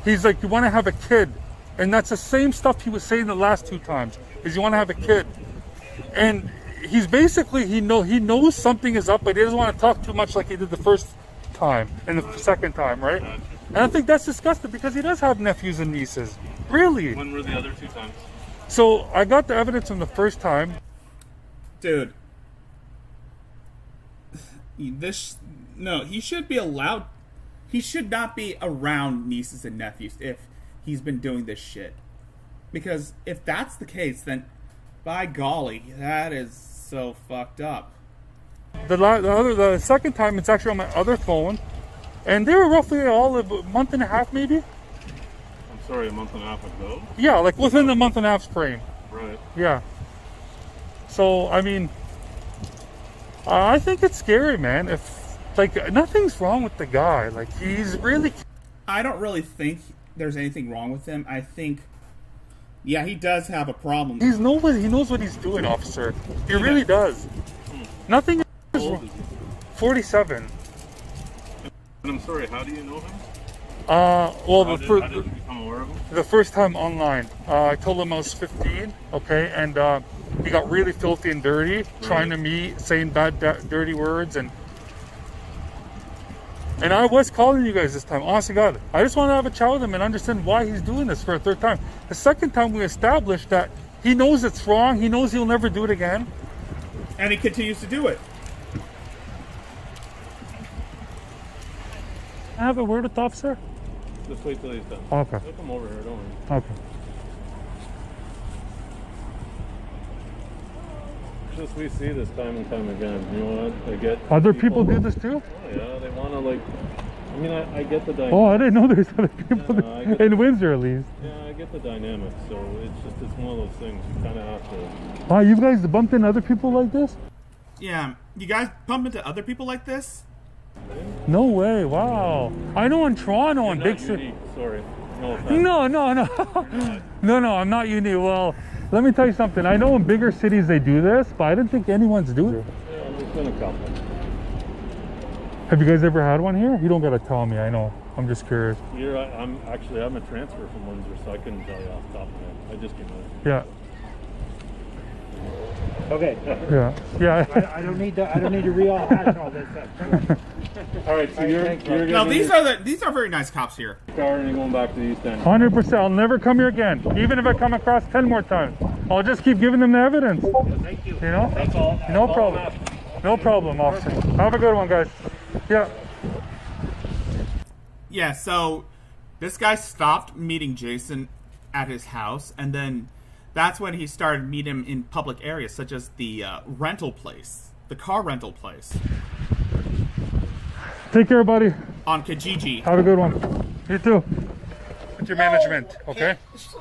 He's like, you want to have a kid. And that's the same stuff he was saying the last 2 times, is you want to have a kid. And he's basically, he knows something is up, but he doesn't want to talk too much like he did the first time and the second time, right? And I think that's disgusting, because he does have nephews and nieces. Really? When were the other 2 times? So I got the evidence from the first time. Dude. He should be allowed. He should not be around nieces and nephews if he's been doing this shit. Because if that's the case, then by golly, that is so fucked up. The second time, it's actually on my other phone. And they were roughly all a month and a half, maybe? I'm sorry, a month and a half ago? Yeah, like within the month and a half frame. Right. Yeah. So, I mean, I think it's scary, man. If, like, nothing's wrong with the guy. Like, he's really... I don't really think there's anything wrong with him. I think, yeah, he does have a problem. He knows what he's doing, officer. He really does. Nothing is wrong. 47. And I'm sorry, how do you know him? Well, How did you become aware of him? the first time online, I told him I was 15, okay, and he got really filthy and dirty, trying to me, saying bad, dirty words, and I was calling you guys this time, honest to God. I just want to have a chat with him and understand why he's doing this for a third time. The second time we established that he knows it's wrong, he knows he'll never do it again. And he continues to do it. I have a word with the officer? Just wait till he's done. Okay. He'll come over here, don't worry. Okay. Just we see this time and time again. You know what? I get Other people do this too? Oh yeah, they want to like. I mean, I get the dynamics. Oh, I didn't know there's other people Yeah, I get in Windsor, at least. Yeah, I get the dynamics. So it's one of those things you kind of have to. Wow, you guys bumped into other people like this? Yeah, you guys bump into other people like this? No way, wow. I know in Toronto, in big city. Sorry. No offense. No. No, I'm not unique. Well, let me tell you something. I know in bigger cities they do this, but I didn't think anyone's doing it. Yeah, there's been a couple. Have you guys ever had one here? You don't gotta tell me, I know. I'm just curious. Here, I'm a transfer from Windsor, so I couldn't tell you off the top of my head. I just came out. Yeah. Okay. Yeah. I don't need to rehash all this up. All right, so you're No, getting these are very nice cops here. your car and you're going back to the East End. 100%. I'll never come here again. Even if I come across 10 more times. I'll just keep giving them the evidence. Thank you. You know? That's all. No problem. No problem, officer. Have a good one, guys. Yeah. Yeah, so this guy stopped meeting Jason at his house, and then that's when he started meeting him in public areas, such as the rental place, the car rental place Take care, buddy. on Kijiji. Have a good one. You too. With your management, okay?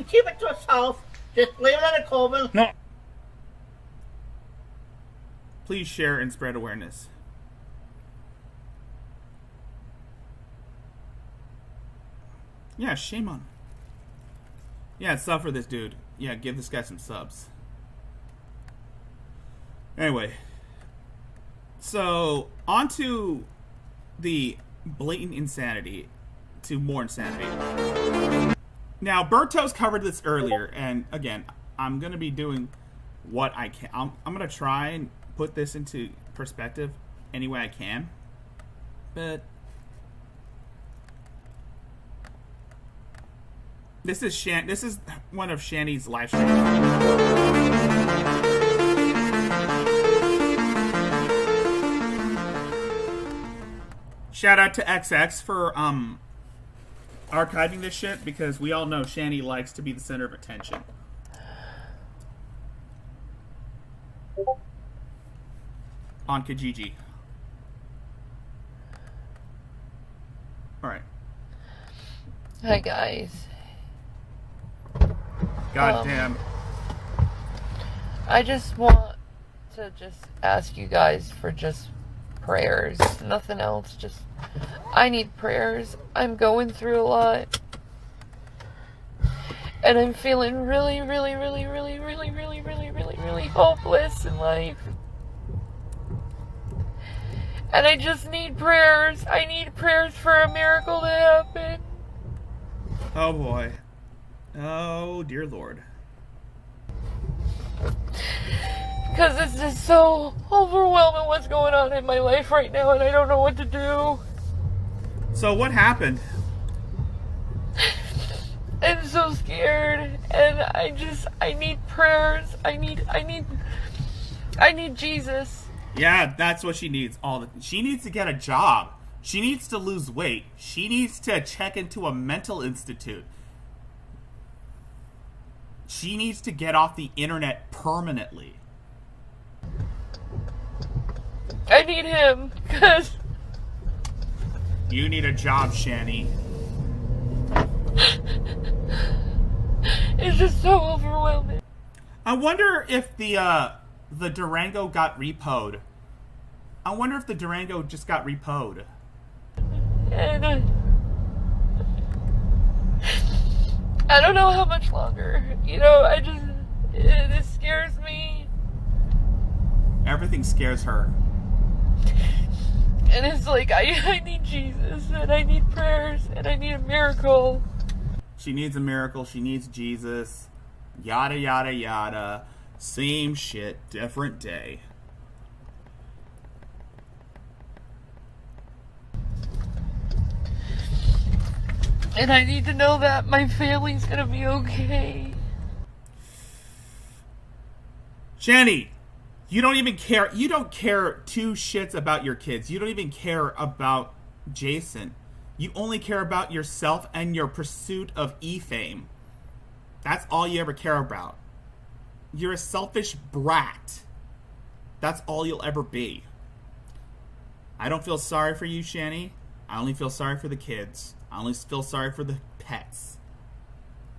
Keep it to yourself. Just blame it on the COVID. No. Please share and spread awareness. Yeah, shame on him. Yeah, sub for this dude. Yeah, give this guy some subs. Anyway. So, on to the blatant insanity. To more insanity. Now, Berto's covered this earlier, and again, I'm going to be doing what I can. I'm going to try and put this into perspective any way I can. But this is one of Shanny's live streams. Shout out to XX for archiving this shit, because we all know Shanny likes to be the center of attention. On Kijiji. Alright. Hi guys. Goddamn. I just want to ask you guys for just prayers. Nothing else. Just I need prayers. I'm going through a lot. And I'm feeling really hopeless in life. And I just need prayers. I need prayers for a miracle to happen. Oh boy. Oh dear Lord. Because it's just so overwhelming what's going on in my life right now, and I don't know what to do. So what happened? I'm so scared, and I need prayers. I need Jesus. Yeah, that's what she needs. She needs to get a job. She needs to lose weight. She needs to check into a mental institute. She needs to get off the internet permanently. I need him, because You need a job, Shanny. it's just so overwhelming. I wonder if the Durango got repoed. I wonder if the Durango just got repoed. And I don't know how much longer. It scares me. Everything scares her. And it's like, I need Jesus, and I need prayers, and I need a miracle. She needs a miracle. She needs Jesus. Yada, yada, yada. Same shit, different day. And I need to know that my family's gonna be okay. Shanny, you don't even care. You don't care two shits about your kids. You don't even care about Jason. You only care about yourself and your pursuit of e-fame. That's all you ever care about. You're a selfish brat. That's all you'll ever be. I don't feel sorry for you, Shanny. I only feel sorry for the kids. I only feel sorry for the pets.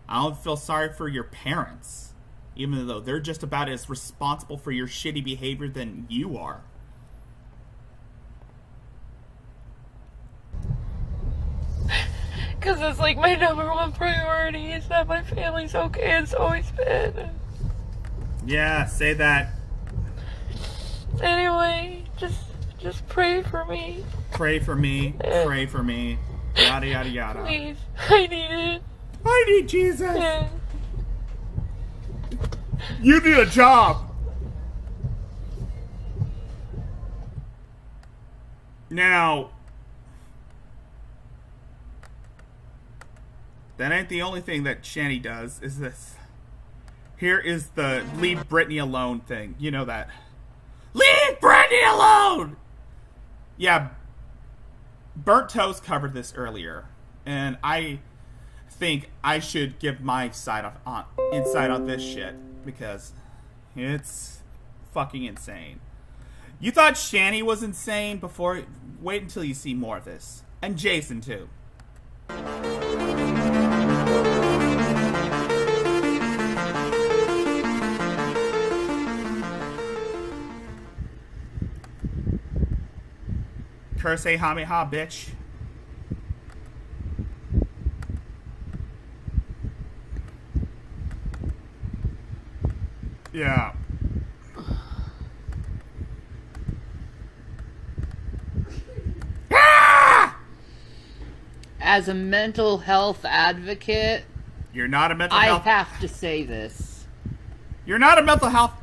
I don't feel sorry for your parents, even though they're just about as responsible for your shitty behavior than you are. Because it's like my number one priority is that my family's okay. It's always been. Yeah, say that. Anyway, just pray for me. Pray for me. Pray for me. Yada, yada, yada. Please. I need it. I need Jesus. Yeah. You need a job. Now, that ain't the only thing that Shanny does, is this. Here is the leave Brittany alone thing. You know that. Leave Brittany alone! Yeah, Burnt Toast covered this earlier, and I think I should give my insight on this shit, because it's fucking insane. You thought Shanny was insane before? Wait until you see more of this. And Jason, too. Curse Hameha, bitch. Yeah. As a mental health advocate, You're not a mental I health. have to say this. You're not a mental health.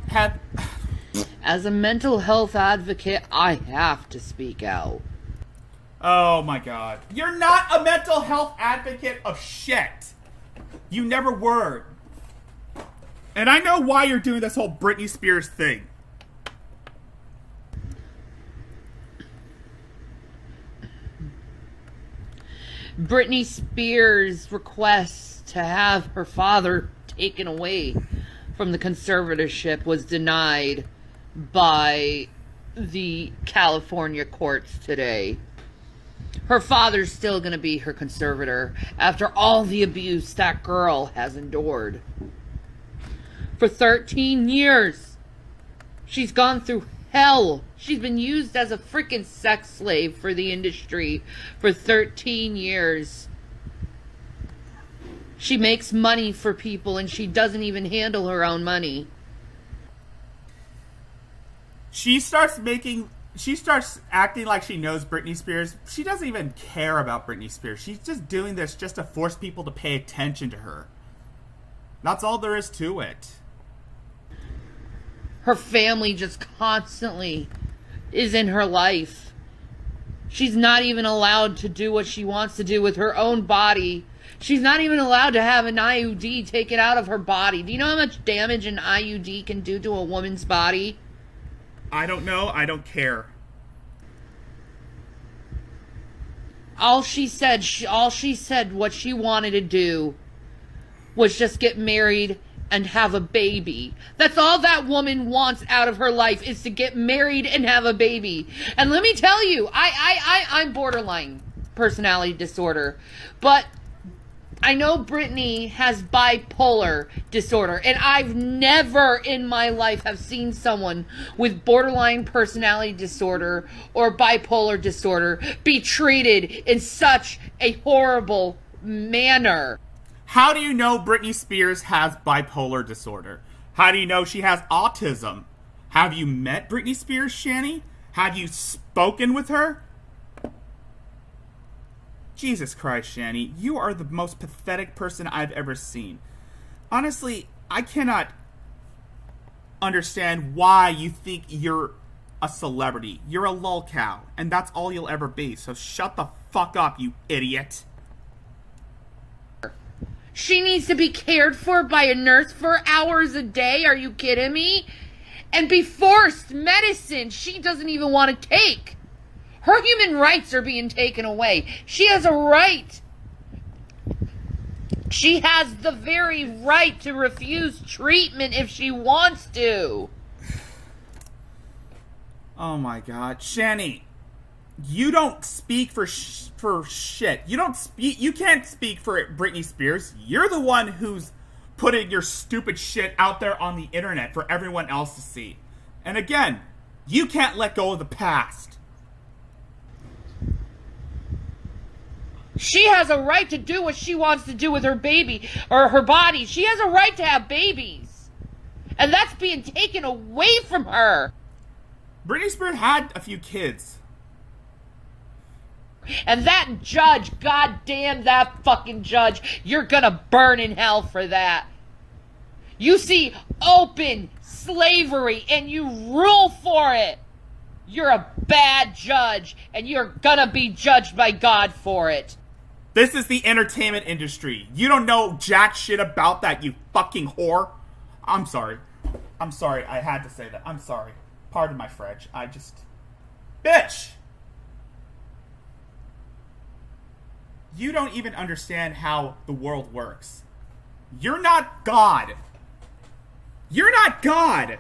As a mental health advocate, I have to speak out. Oh my god. You're not a mental health advocate of shit. You never were. And I know why you're doing this whole Britney Spears thing. Britney Spears' request to have her father taken away from the conservatorship was denied by the California courts today. Her father's still going to be her conservator after all the abuse that girl has endured. For 13 years, she's gone through hell. She's been used as a freaking sex slave for the industry for 13 years. She makes money for people and she doesn't even handle her own money. She starts acting like she knows Britney Spears. She doesn't even care about Britney Spears. She's just doing this just to force people to pay attention to her. That's all there is to it. Her family just constantly is in her life. She's not even allowed to do what she wants to do with her own body. She's not even allowed to have an IUD taken out of her body. Do you know how much damage an IUD can do to a woman's body? I don't know. I don't care. All she said what she wanted to do was just get married and have a baby. That's all that woman wants out of her life, is to get married and have a baby. And let me tell you, I'm borderline personality disorder, but I know Britney has bipolar disorder, and I've never in my life have seen someone with borderline personality disorder or bipolar disorder be treated in such a horrible manner. How do you know Britney Spears has bipolar disorder? How do you know she has autism? Have you met Britney Spears, Shanny? Have you spoken with her? Jesus Christ, Shanny, you are the most pathetic person I've ever seen. Honestly, I cannot understand why you think you're a celebrity. You're a lolcow, and that's all you'll ever be. So shut the fuck up, you idiot. She needs to be cared for by a nurse for hours a day. Are you kidding me? And be forced medicine she doesn't even want to take. Her human rights are being taken away. She has a right. She has the very right to refuse treatment if she wants to. Oh my god. Shanny, you don't speak for shit. You can't speak for Britney Spears. You're the one who's putting your stupid shit out there on the internet for everyone else to see. And again, you can't let go of the past. She has a right to do what she wants to do with her baby or her body. She has a right to have babies. And that's being taken away from her. Britney Spears had a few kids. And that judge, goddamn that fucking judge, you're gonna burn in hell for that. You see open slavery and you rule for it. You're a bad judge and you're gonna be judged by God for it. This is the entertainment industry. You don't know jack shit about that, you fucking whore. I'm sorry. I had to say that. I'm sorry. Pardon my French. Bitch! You don't even understand how the world works. You're not God. You're not God!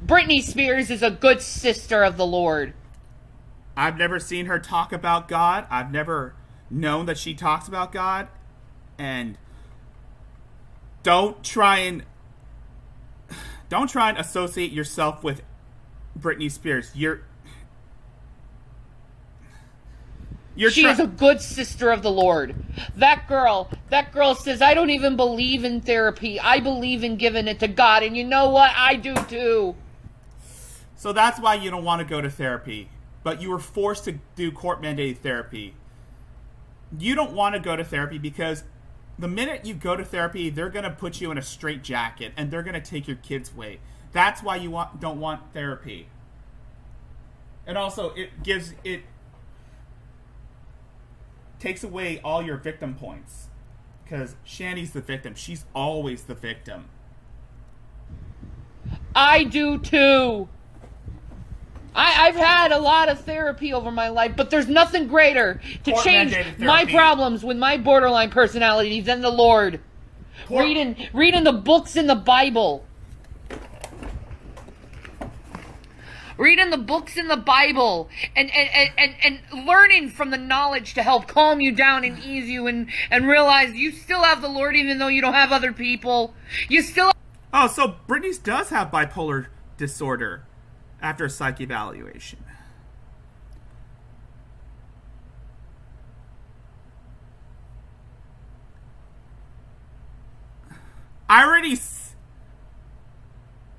Britney Spears is a good sister of the Lord. I've never seen her talk about God. I've never known that she talks about God. And don't try and associate yourself with Britney Spears. She is a good sister of the Lord. That girl says, I don't even believe in therapy. I believe in giving it to God. And you know what? I do too. So that's why you don't want to go to therapy. But you were forced to do court-mandated therapy. you don't want to go to therapy because the minute you go to therapy, they're going to put you in a straitjacket and they're going to take your kids away. That's why you don't want therapy. And also, it takes away all your victim points. Because Shanny's the victim. She's always the victim. I do too. I've had a lot of therapy over my life, but there's nothing greater to change my problems with my borderline personality than the Lord. Reading the books in the Bible. Reading the books in the Bible and learning from the knowledge to help calm you down and ease you and realize you still have the Lord even though you don't have other people. You still... Oh, so Brittany does have bipolar disorder after a psych evaluation. I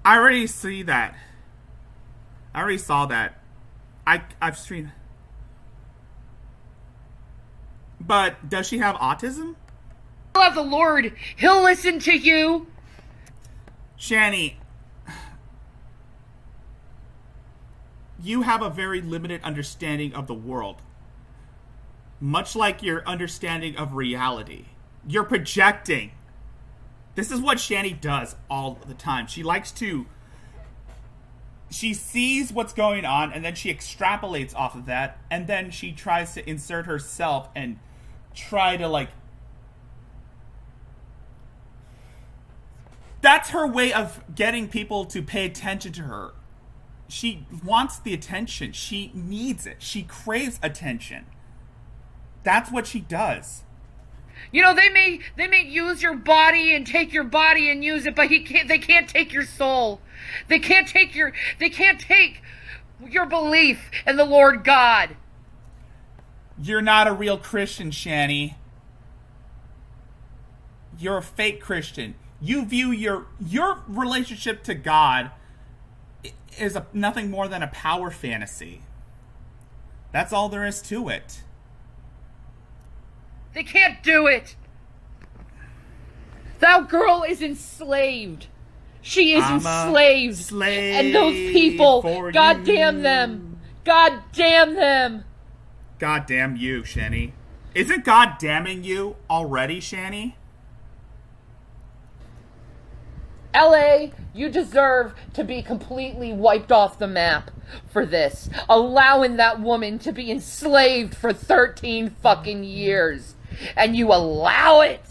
already see that. I already saw that. I've streamed. But does she have autism? Still have the Lord. He'll listen to you. Shanny, you have a very limited understanding of the world. Much like your understanding of reality. You're projecting. This is what Shanny does all the time. She sees what's going on and then she extrapolates off of that and then she tries to insert herself and try to that's her way of getting people to pay attention to her. She wants the attention. She needs it. She craves attention. That's what she does. You know, they may use your body and take your body and use it, but they can't take your soul. They can't take your belief in the Lord God. You're not a real Christian, Shanny. You're a fake Christian. You view your relationship to God is nothing more than a power fantasy. That's all there is to it. They can't do it. That girl is enslaved. She is enslaved. Slave and those people, God damn them. God damn them. God damn you, Shanny. Isn't God damning you already, Shanny? LA, you deserve to be completely wiped off the map for this. Allowing that woman to be enslaved for 13 fucking years. And you allow it.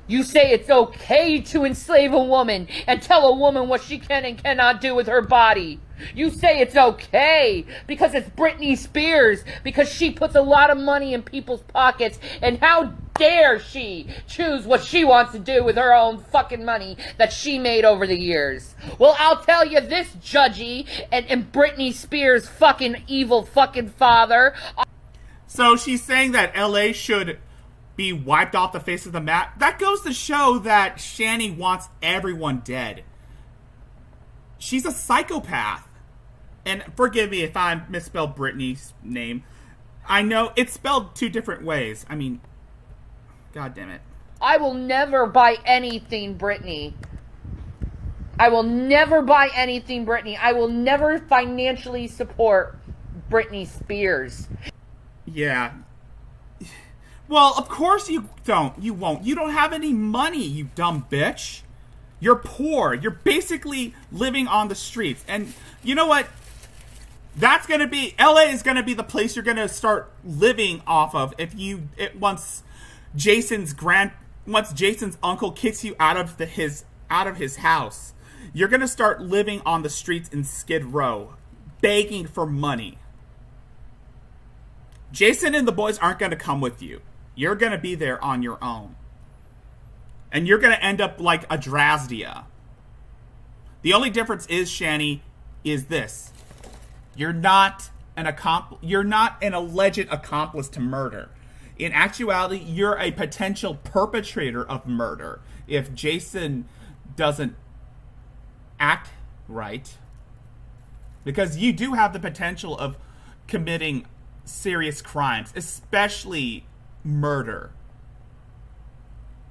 You say it's okay to enslave a woman and tell a woman what she can and cannot do with her body. You say it's okay because it's Britney Spears, because she puts a lot of money in people's pockets, and how dare she choose what she wants to do with her own fucking money that she made over the years. Well, I'll tell you this, Judgy and Britney Spears' fucking evil fucking father. So she's saying that LA should be wiped off the face of the map. That goes to show that Shanny wants everyone dead. She's a psychopath. And forgive me if I misspelled Britney's name. I know it's spelled two different ways. I mean, God damn it. I will never buy anything, Britney. I will never buy anything, Britney. I will never financially support Britney Spears. Yeah. Well, of course you don't. You won't. You don't have any money, you dumb bitch. You're poor. You're basically living on the streets. And you know what? That's going to be... LA is going to be the place you're going to start living off of once Jason's uncle kicks you out of his house. You're going to start living on the streets in Skid Row, begging for money. Jason and the boys aren't going to come with you. You're going to be there on your own. And you're going to end up like a Drasdia. The only difference is, Shanny, is this. You're not an alleged accomplice to murder. In actuality, you're a potential perpetrator of murder. If Jason doesn't act right. Because you do have the potential of committing serious crimes, especially murder.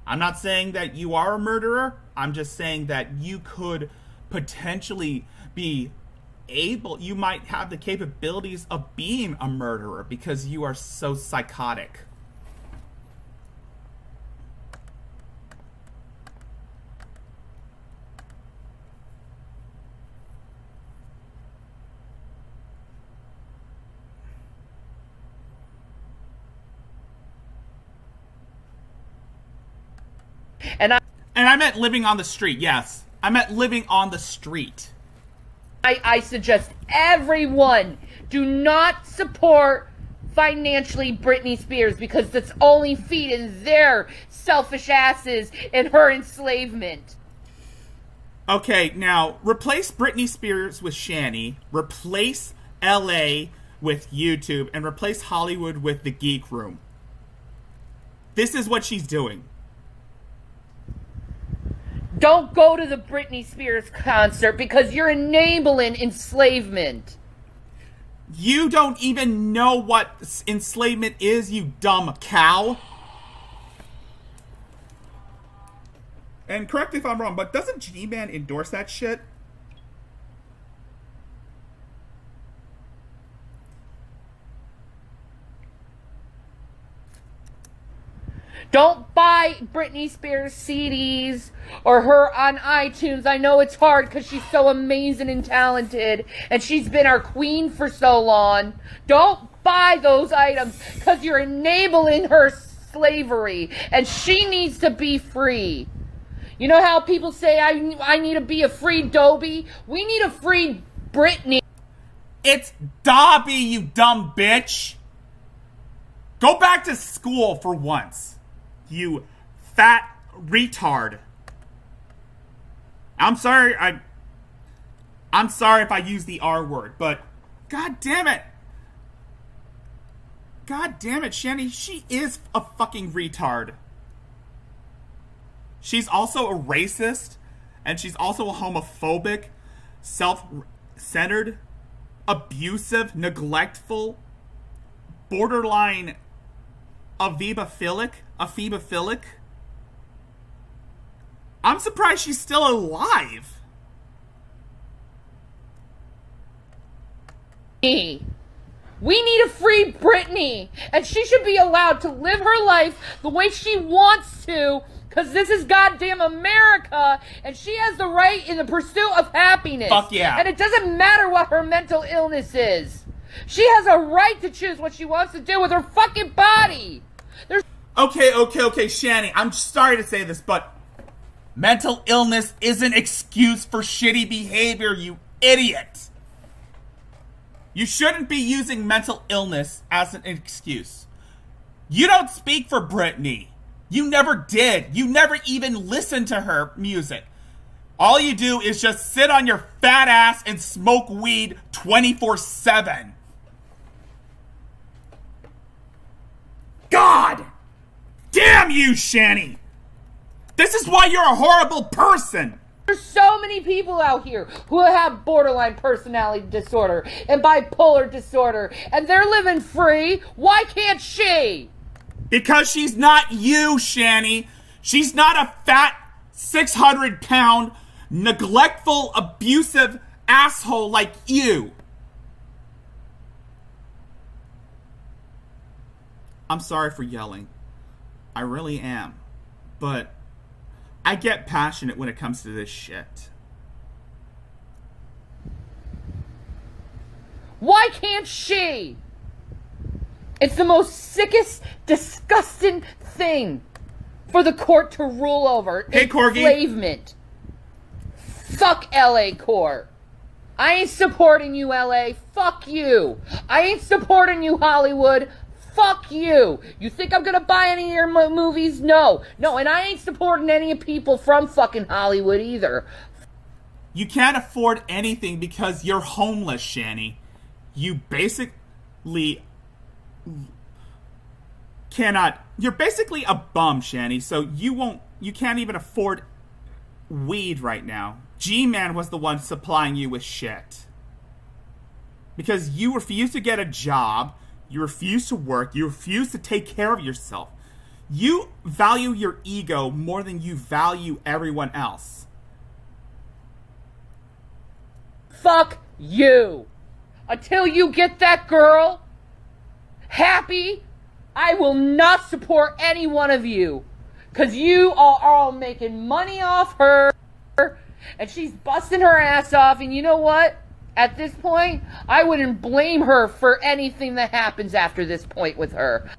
I'm not saying that you are a murderer. I'm just saying that you could potentially be you might have the capabilities of being a murderer because you are so psychotic. And I meant living on the street, yes. I meant living on the street. I suggest everyone do not support financially Britney Spears because that's only feeding their selfish asses and her enslavement. Okay, now, replace Britney Spears with Shanny, replace LA with YouTube, and replace Hollywood with the Geek Room. This is what she's doing. Don't go to the Britney Spears concert because you're enabling enslavement. You don't even know what enslavement is, you dumb cow. And correct me if I'm wrong, but doesn't G-Man endorse that shit? Don't buy Britney Spears CDs or her on iTunes. I know it's hard because she's so amazing and talented and she's been our queen for so long. Don't buy those items because you're enabling her slavery and she needs to be free. You know how people say I need to be a free Dobie? We need a free Britney. It's Dobby, you dumb bitch. Go back to school for once. You fat retard. I'm sorry if I use the R word, but god damn it. God damn it, Shanny, she is a fucking retard. She's also a racist, and she's also a homophobic, self-centered, abusive, neglectful, borderline amoebophilic. I'm surprised she's still alive. We need a free Britney, and she should be allowed to live her life the way she wants to, because this is goddamn America, and she has the right in the pursuit of happiness. Fuck yeah. And it doesn't matter what her mental illness is. She has a right to choose what she wants to do with her fucking body. Okay, Shanny, I'm sorry to say this, but mental illness is an excuse for shitty behavior, you idiot. You shouldn't be using mental illness as an excuse. You don't speak for Britney. You never did. You never even listened to her music. All you do is just sit on your fat ass and smoke weed 24/7. God! Damn you, Shanny! This is why you're a horrible person! There's so many people out here who have borderline personality disorder and bipolar disorder, and they're living free. Why can't she? Because she's not you, Shanny. She's not a fat, 600-pound, neglectful, abusive asshole like you. I'm sorry for yelling. I really am. But I get passionate when it comes to this shit. Why can't she? It's the most sickest, disgusting thing for the court to rule over. Hey, Corgi. Enslavement. Fuck LA court. I ain't supporting you, LA. Fuck you. I ain't supporting you, Hollywood. Fuck you. You think I'm gonna buy any of your movies? No. No, and I ain't supporting any people from fucking Hollywood either. You can't afford anything because you're homeless, Shanny. You basically cannot. You're basically a bum, Shanny, so you can't even afford weed right now. G-Man was the one supplying you with shit. Because you refused to get a job, You refuse to work. You refuse to take care of yourself. You value your ego more than you value everyone else. Fuck you. Until you get that girl happy, I will not support any one of you. Because you are all making money off her. And she's busting her ass off. And you know what? At this point, I wouldn't blame her for anything that happens after this point with her.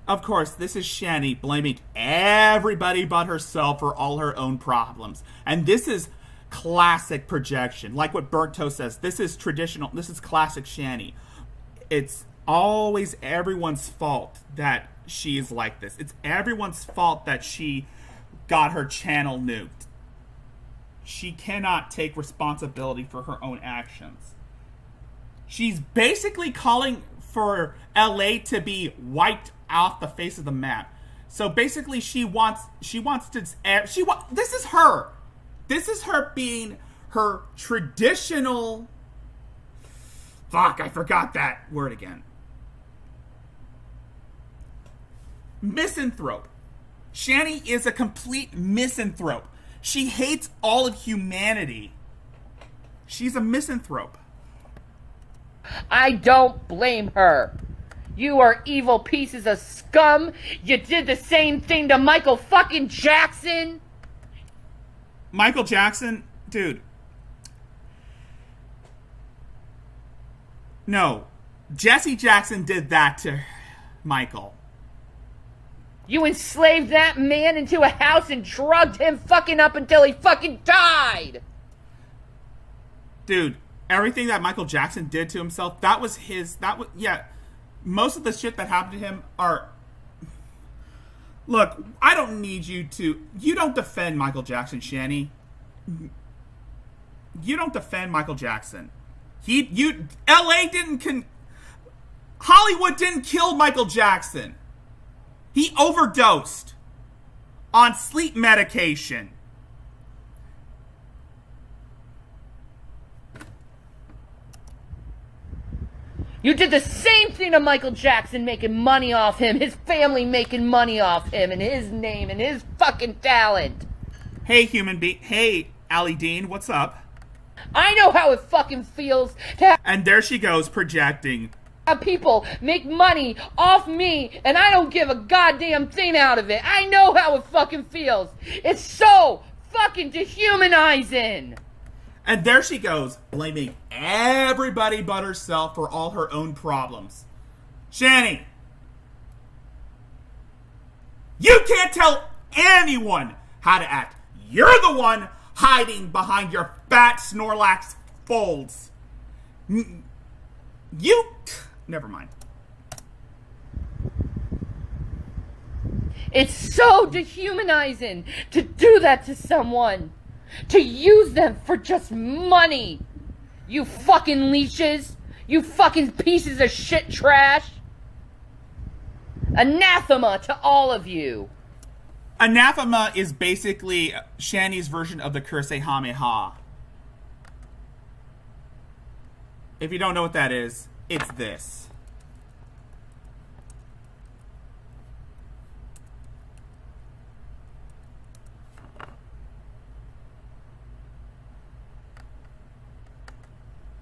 Of course, this is Shanny blaming everybody but herself for all her own problems. And this is classic projection. Like what Berto says, this is traditional, this is classic Shanny. It's always everyone's fault that she is like this. It's everyone's fault that she got her channel nuked. She cannot take responsibility for her own actions. She's basically calling for LA to be wiped off the face of the map. So basically this is her. This is her being her traditional, fuck, I forgot that word again. Misanthrope. Shanny is a complete misanthrope. She hates all of humanity. She's a misanthrope. I don't blame her. You are evil pieces of scum. You did the same thing to Michael fucking Jackson. Michael Jackson? Dude. No. Jesse Jackson did that to Michael. You enslaved that man into a house and drugged him fucking up until he fucking died. Dude, everything that Michael Jackson did to himself, yeah. Most of the shit that happened to him are... Look, I don't need you to... You don't defend Michael Jackson, Shanny. You don't defend Michael Jackson. Hollywood didn't kill Michael Jackson. He overdosed on sleep medication. You did the same thing to Michael Jackson, making money off him, his family making money off him, and his name, and his fucking talent. Hey, Hey, Allie Dean, what's up? I know how it fucking feels to And there she goes, projecting. have people make money off me, and I don't give a goddamn thing out of it. I know how it fucking feels. It's so fucking dehumanizing. And there she goes, blaming everybody but herself for all her own problems. Shanny, you can't tell anyone how to act. You're the one hiding behind your fat Snorlax folds. Never mind. It's so dehumanizing to do that to someone. To use them for just money. You fucking leeches. You fucking pieces of shit trash. Anathema to all of you. Anathema is basically Shanny's version of the Kursehameha. If you don't know what that is, it's this.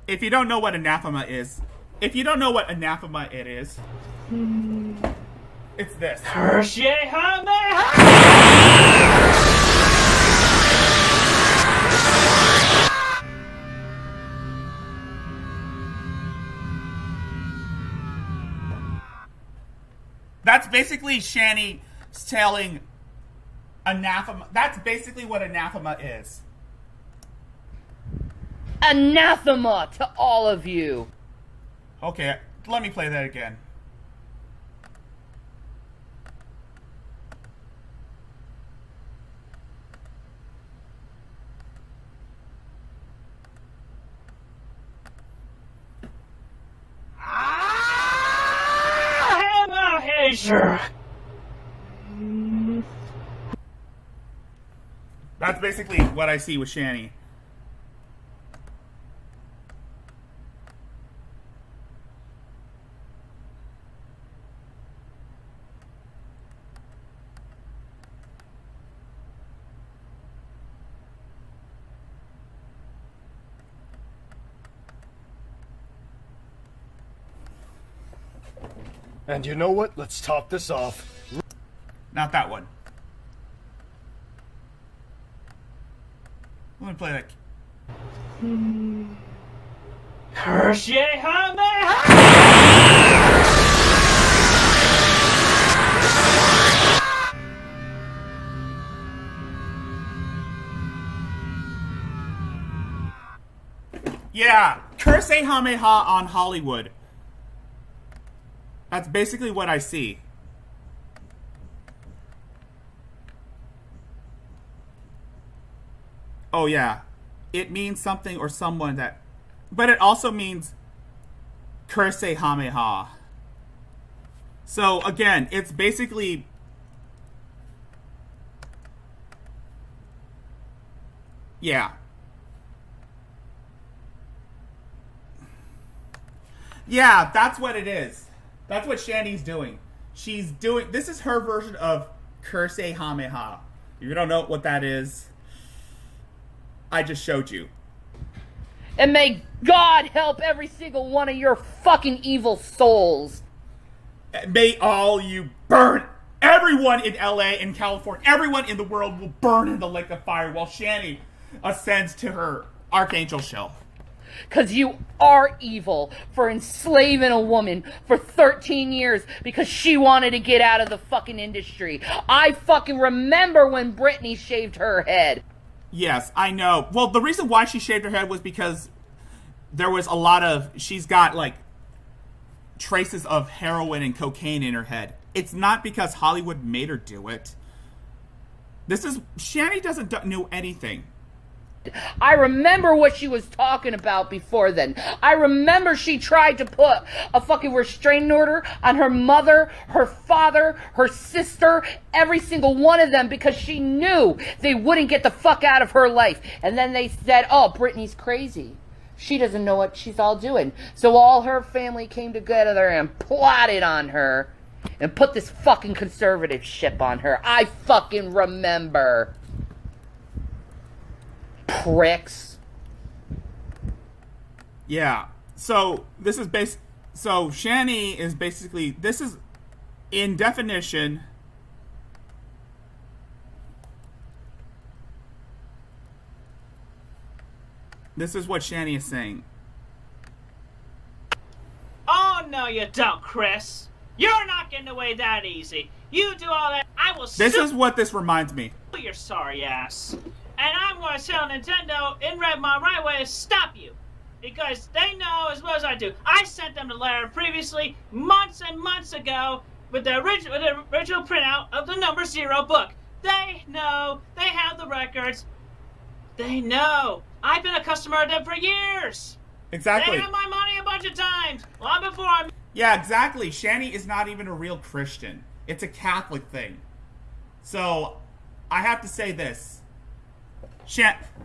If you don't know what anathema is, it's this. That's basically Shanny telling anathema. That's basically what anathema is. Anathema to all of you. Okay, let me play that again. That's basically what I see with Shanny. And you know what? Let's top this off. Not that one. Let me play that. Yeah, Kamehameha on Hollywood. That's basically what I see. Oh yeah, it means something or someone that, but it also means Kamehameha. So again, it's basically yeah. Yeah, that's what it is. That's what Shanny's doing. She's doing, this is her version of Kamehameha. If you don't know what that is, I just showed you. And may God help every single one of your fucking evil souls. May all you burn. Everyone in LA and California, everyone in the world will burn in the lake of fire while Shanny ascends to her archangel shell. Because you are evil for enslaving a woman for 13 years because she wanted to get out of the fucking industry. I fucking remember when Britney shaved her head. Yes, I know. Well, the reason why she shaved her head was because there was a lot of, she's got like traces of heroin and cocaine in her head. It's not because Hollywood made her do it. This is, Shanny doesn't know anything. I remember what she was talking about before then. I remember she tried to put a fucking restraining order on her mother, her father, her sister, every single one of them because she knew they wouldn't get the fuck out of her life. And then they said, oh, Britney's crazy. She doesn't know what she's all doing. So all her family came together and plotted on her and put this fucking conservative ship on her. I fucking remember. Pricks. Yeah. So this is so Shanny is basically, this is in definition. This is what Shanny is saying. Oh no, you don't, Chris. You're not getting away that easy. You do all that, I will. This is what this reminds me. Your sorry ass. And I'm going to tell Nintendo in Redmond right away to stop you. Because they know as well as I do. I sent them the letter previously, months and months ago, with the original printout of the number 0 book. They know. They have the records. They know. I've been a customer of them for years. Exactly. They have my money a bunch of times. Long before I... Yeah, exactly. Shanny is not even a real Christian. It's a Catholic thing. So, I have to say this.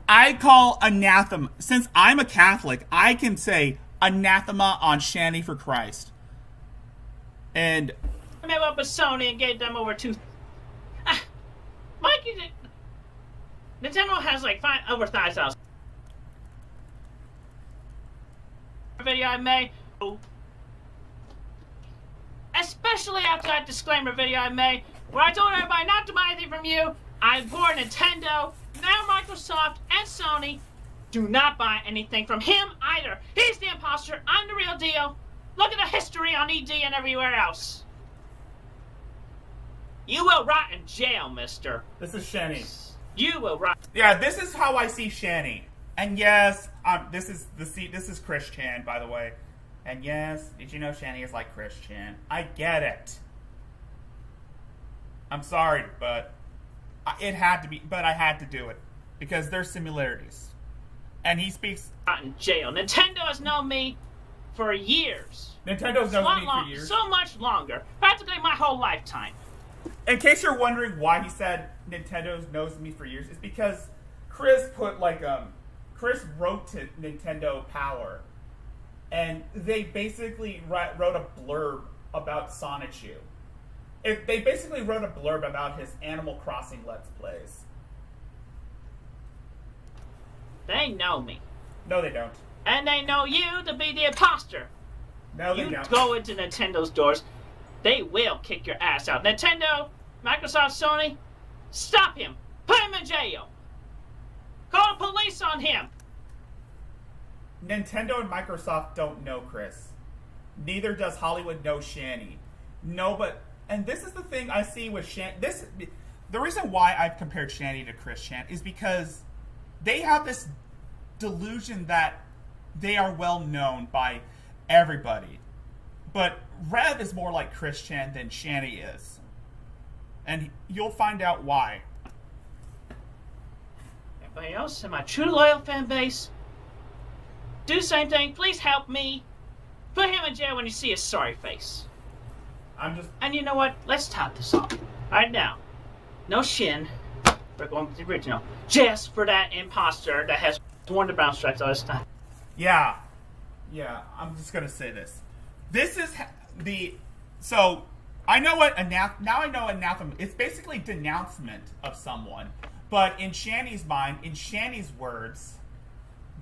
I call anathema, since I'm a Catholic, I can say anathema on Shanny for Christ. And I met up with Sony and gave them over Mikey, Nintendo has like over 5,000. Video I made, especially after that disclaimer video I made, where I told everybody not to buy anything from you. I bore Nintendo. Now Microsoft and Sony, do not buy anything from him either. He's the imposter. I'm the real deal. Look at the history on ED and everywhere else. You will rot in jail, mister. This is Shanny. You will rot. Yeah, this is how I see Shanny. And yes, this is Chris Chan, by the way. And yes, did you know Shanny is like Chris Chan? I get it. I'm sorry, but it had to be, but I had to do it because there's similarities. And he speaks in jail. Nintendo has known me for years. Nintendo's known me for years. So much longer. Practically my whole lifetime. In case you're wondering why he said Nintendo knows me for years, it's because Chris put Chris wrote to Nintendo Power, and they basically wrote a blurb about Sonichu. They basically wrote a blurb about his Animal Crossing Let's Plays. They know me. No, they don't. And they know you to be the imposter. No, they don't. You go into Nintendo's doors. they will kick your ass out. Nintendo, Microsoft, Sony, stop him. Put him in jail. Call the police on him. Nintendo and Microsoft don't know Chris. Neither does Hollywood know Shanny. No, but... And this is the thing I see with Shanny. The reason why I've compared Shanny to Chris Chan is because they have this delusion that they are well known by everybody. But Rev is more like Chris Chan than Shanny is. And you'll find out why. Everybody else in my true loyal fan base, do the same thing. Please help me. Put him in jail when you see his sorry face. And you know what? Let's top this off. Right now. No Shin. We're going with the original. Just for that imposter that has worn the brown stripes all this time. Yeah. Yeah, I'm just going to say this. This is so I know what now I know anathema. It's basically denouncement of someone. But in Shanny's mind, in Shanny's words,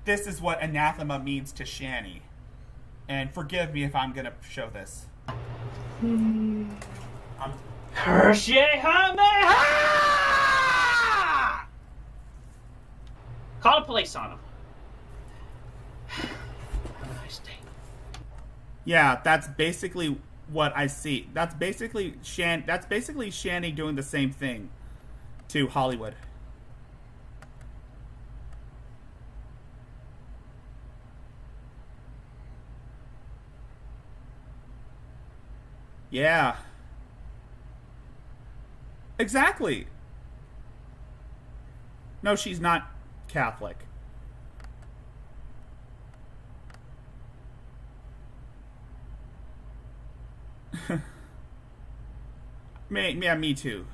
this is what anathema means to Shanny. And forgive me if I'm going to show this. Call the police on him. Yeah, that's basically what I see. That's basically Shanny doing the same thing to Hollywood. Yeah. Exactly. No, she's not Catholic. Yeah, me too.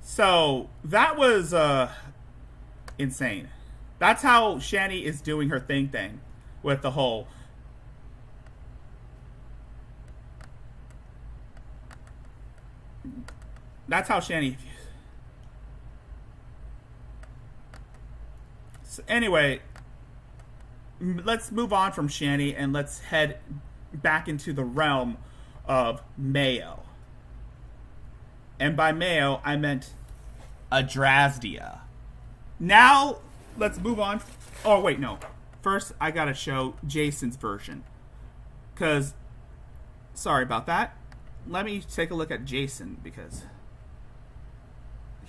So, that was insane. That's how Shanny is doing her thing with the whole... That's how Shanny... So anyway, let's move on from Shanny and let's head back into the realm of Mayo. And by Mayo, I meant Adrasdia. Now, let's move on. Oh, wait, no. First, I gotta show Jason's version. Because, sorry about that. Let me take a look at Jason, because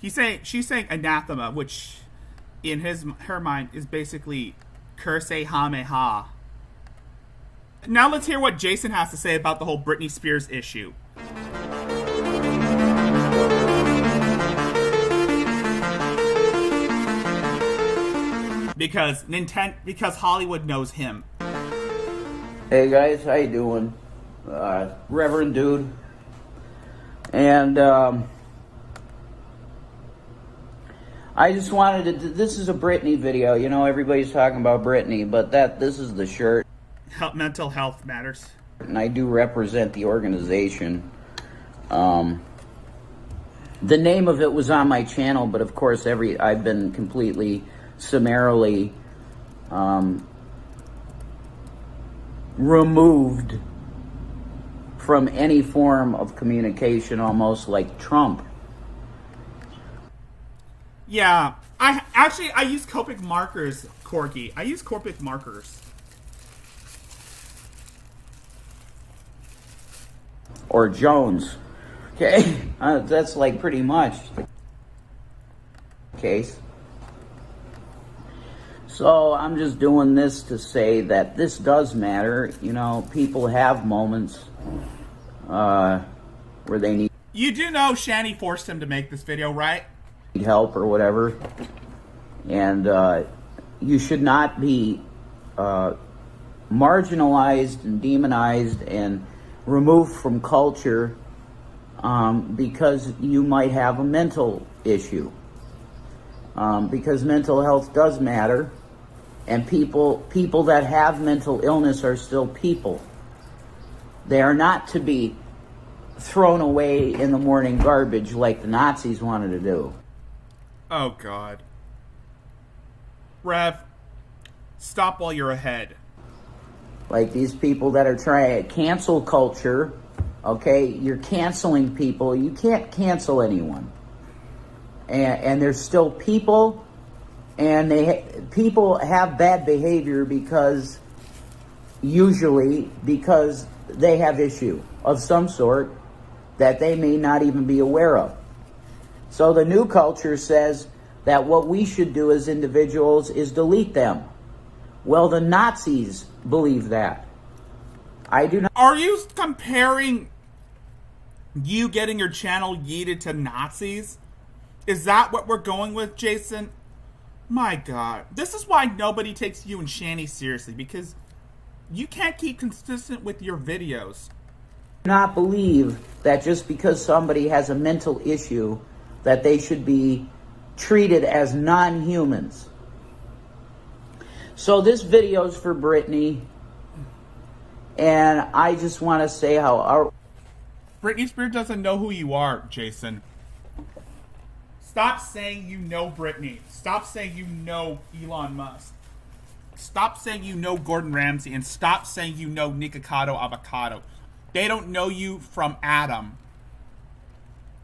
she's saying anathema, which in her mind is basically curse ha. Now let's hear what Jason has to say about the whole Britney Spears issue. Because Hollywood knows him. Hey guys, how you doing? Reverend Dude. And I just wanted to, this is a Britney video, you know, everybody's talking about Britney, but this is the shirt. Mental health matters. And I do represent the organization. The name of it was on my channel, but of course I've been completely summarily removed from any form of communication, almost like Trump. Yeah, I use Copic markers, Corky. I use Copic markers. Or Jones. Okay, that's like pretty much the case. So I'm just doing this to say that this does matter. You know, people have moments where they need... You do know Shanny forced him to make this video, right? Help or whatever. And you should not be marginalized and demonized and removed from culture because you might have a mental issue. Because mental health does matter, and people that have mental illness are still people. They are not to be thrown away in the morning garbage like the Nazis wanted to do. Oh God. Rev, Stop while you're ahead. Like these people that are trying cancel culture, okay? You're canceling people. You can't cancel anyone. And there's still people, and people have bad behavior usually because they have issue of some sort that they may not even be aware of. So the new culture says that what we should do as individuals is delete them. Well, the Nazis believe that. I do not. Are you comparing you getting your channel yeeted to Nazis? Is that what we're going with, Jason? My God. This is why nobody takes you and Shanny seriously, because you can't keep consistent with your videos. Not believe that just because somebody has a mental issue that they should be treated as non-humans. So this video's for Brittany, and I just want to say how Britney Spears doesn't know who you are, Jason. Stop saying you know Britney. Stop saying you know Elon Musk. Stop saying you know Gordon Ramsay, and stop saying you know Nikocado Avocado. They don't know you from Adam.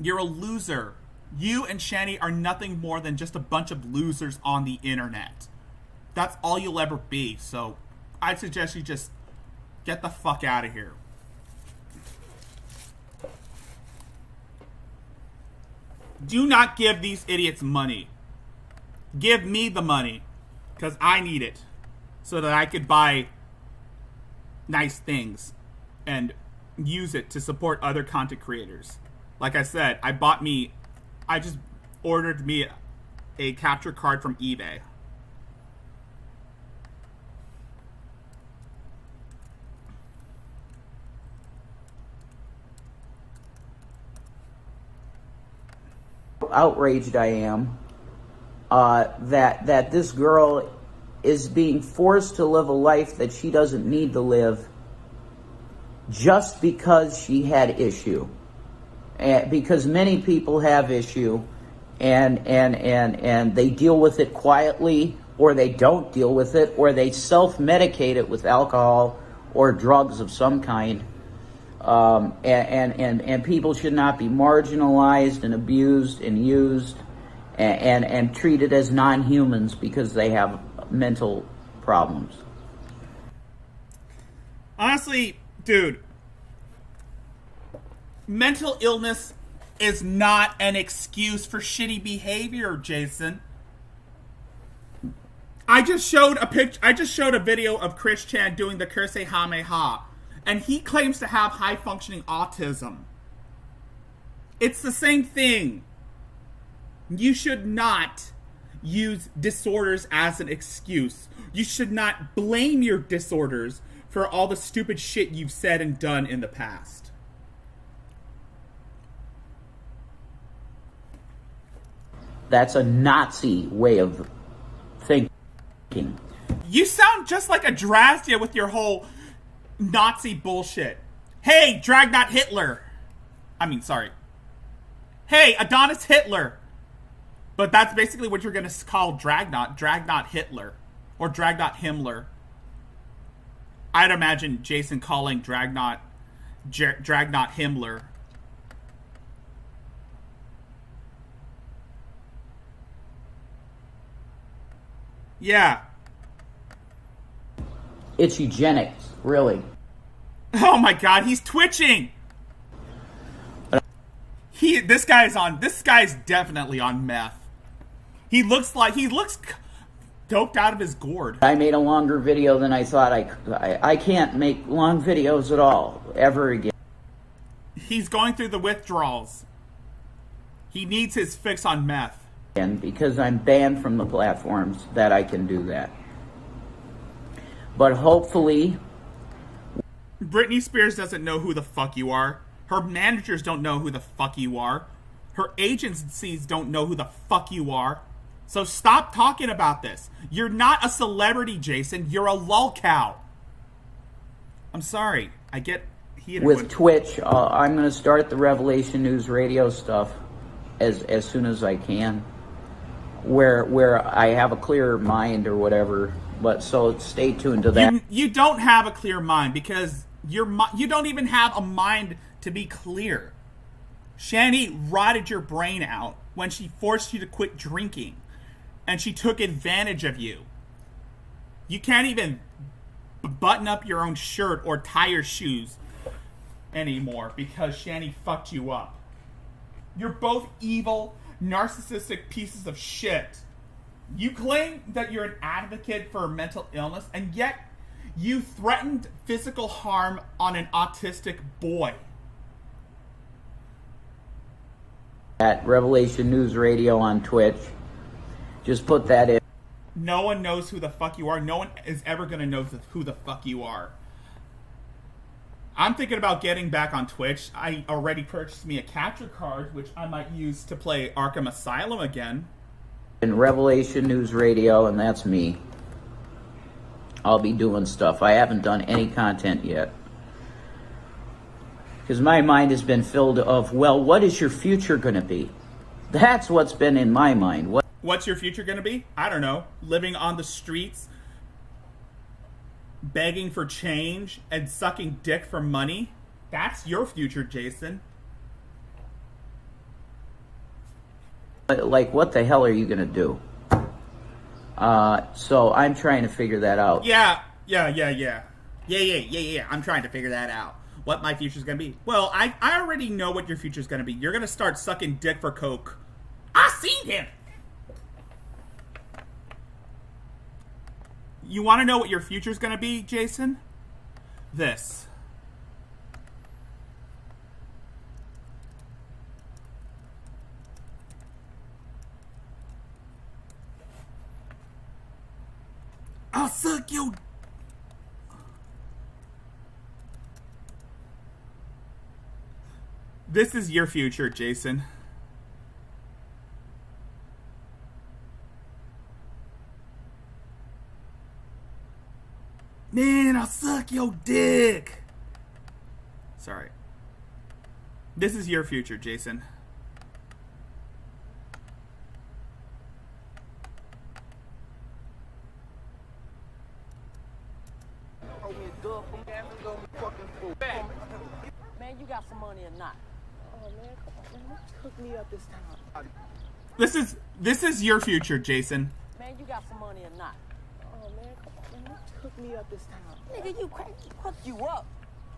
You're a loser. You and Shanny are nothing more than just a bunch of losers on the internet. That's all you'll ever be. So I'd suggest you just get the fuck out of here. Do not give these idiots money. Give me the money, because I need it so that I could buy nice things and use it to support other content creators. Like I said, I just ordered me a capture card from eBay. outraged I am that this girl is being forced to live a life that she doesn't need to live just because she had issue. Because many people have issue and they deal with it quietly, or they don't deal with it, or they self-medicate it with alcohol or drugs of some kind. And people should not be marginalized and abused and used and treated as non-humans because they have mental problems. Honestly, dude, mental illness is not an excuse for shitty behavior, Jason. I just showed a video of Chris Chan doing the Kursehameha, and he claims to have high-functioning autism. It's the same thing. You should not use disorders as an excuse. You should not blame your disorders for all the stupid shit you've said and done in the past. That's a Nazi way of thinking. You sound just like a Drazdia with your whole Nazi bullshit. Hey, Dragnot Hitler. Hey, Adonis Hitler. But that's basically what you're going to call Dragnot Hitler. Or Dragnot Himmler. I'd imagine Jason calling Dragnot Himmler. Yeah. It's eugenics, really. Oh my God, he's twitching. This guy's definitely on meth. He looks doped out of his gourd. I made a longer video than I thought I could. I can't make long videos at all, ever again. He's going through the withdrawals. He needs his fix on meth. And because I'm banned from the platforms that I can do that. But hopefully... Britney Spears doesn't know who the fuck you are. Her managers don't know who the fuck you are. Her agencies don't know who the fuck you are. So stop talking about this. You're not a celebrity, Jason. You're a lolcow. I'm sorry. I get heated. With Twitch, I'm going to start the Revelation News radio stuff as soon as I can. where I have a clearer mind or whatever. But so stay tuned to that. You don't have a clear mind because you don't even have a mind to be clear. Shanny rotted your brain out when she forced you to quit drinking, and she took advantage of you. You can't even button up your own shirt or tie your shoes anymore because Shanny fucked you up. You're both evil, narcissistic pieces of shit. You claim that you're an advocate for mental illness, and yet you threatened physical harm on an autistic boy. At Revelation News Radio on Twitch. Just put that in. No one knows who the fuck you are. No one is ever going to know who the fuck you are. I'm thinking about getting back on Twitch. I already purchased me a capture card, which I might use to play Arkham Asylum again. In Revelation News Radio, and that's me. I'll be doing stuff. I haven't done any content yet. Because my mind has been filled of, well, what is your future going to be? That's what's been in my mind. What's your future going to be? I don't know. Living on the streets, begging for change, and sucking dick for money? That's your future, Jason. Like, what the hell are you going to do? So I'm trying to figure that out. Yeah. I'm trying to figure that out. What my future's going to be. Well, I already know what your future's going to be. You're going to start sucking dick for coke. I seen him. You want to know what your future's going to be, Jason? This. I'll suck your... This is your future, Jason. Man, I'll suck your dick. Sorry. This is your future, Jason. Man, you got some money or not? Oh man, come on, man. Hook me up this time. This is your future, Jason. Man, you got some money or not? Oh man, come on, man. Hook me up this time. Nigga, you crazy. Hook you up.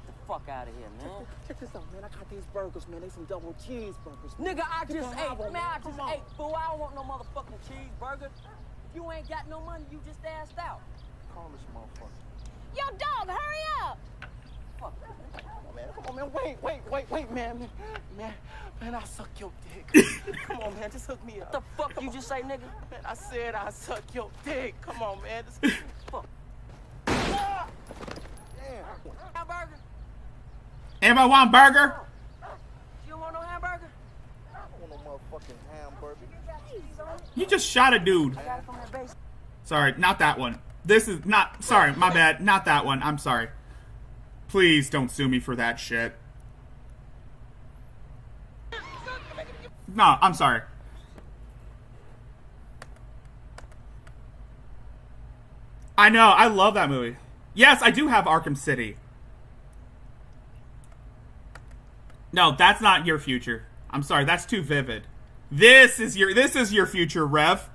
Get the fuck out of here, man. Check this out, man. I got these burgers, man. They some double cheeseburgers. Nigga, I just ate. Man, I just ate, fool. I don't want no motherfucking cheeseburger. If you ain't got no money, you just asked out. Call this motherfucker. Yo, dog, hurry up. Fuck. Come on, man. Wait, man. Man, I'll suck your dick. Come on, man. Just hook me up. What the fuck you just say, nigga? Man, I said I'll suck your dick. Come on, man. Just fuck. Damn. Hamburger? Anybody want burger? You don't want no hamburger? I don't want no motherfucking hamburger. You just shot a dude. I got it from that base. Sorry, not that one. This is not... Sorry, my bad. Not that one. I'm sorry. Please don't sue me for that shit. No, I'm sorry. I know, I love that movie. Yes, I do have Arkham City. No, that's not your future. I'm sorry, that's too vivid. This is your future, Rev.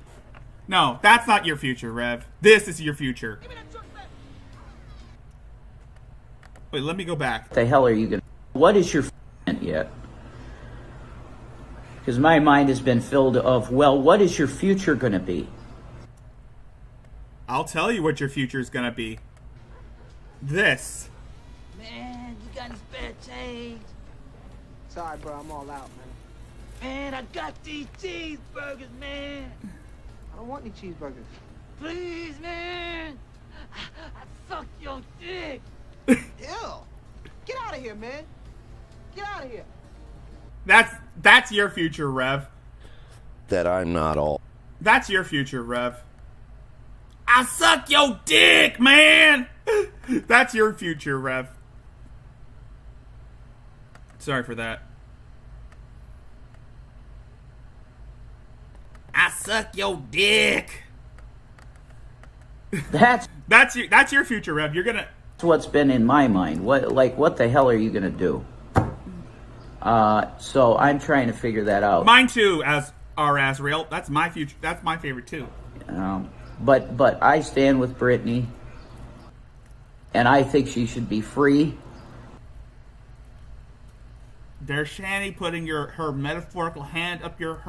No, that's not your future, Rev. This is your future. Wait, let me go back. The hell are you gonna... What is your yet? Because my mind has been filled of, well, what is your future gonna be? I'll tell you what your future is gonna be. This. Man, you got any spare change? Sorry, bro, I'm all out, man. Man, I got these cheeseburgers, man. I don't want any cheeseburgers. Please, man. I suck your dick. Ew. Get out of here, man. Get out of here. That's your future, Rev. That I'm not all. That's your future, Rev. I suck your dick, man. That's your future, Rev. Sorry for that. I suck your dick. That's your future, Rev. You're gonna. That's what's been in my mind. What the hell are you gonna do? So I'm trying to figure that out. Mine too, as Azrael. That's my future. That's my favorite too. But I stand with Brittany, and I think she should be free. There's Shanny putting her metaphorical hand up your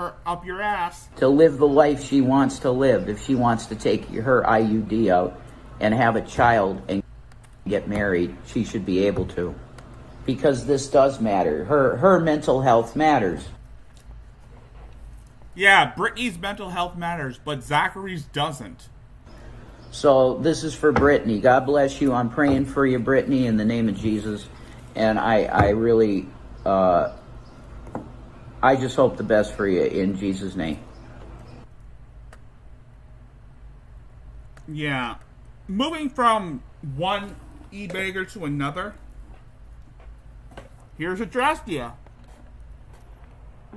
ass To live the life she wants to live. If she wants to take her IUD out and have a child and get married, she should be able to. Because this does matter. Her mental health matters. Yeah, Brittany's mental health matters, but Zachary's doesn't. So this is for Brittany. God bless you. I'm praying for you, Brittany, in the name of Jesus. And I really... I just hope the best for you in Jesus' name. Yeah. Moving from one e-bagger to another, here's Adrastia.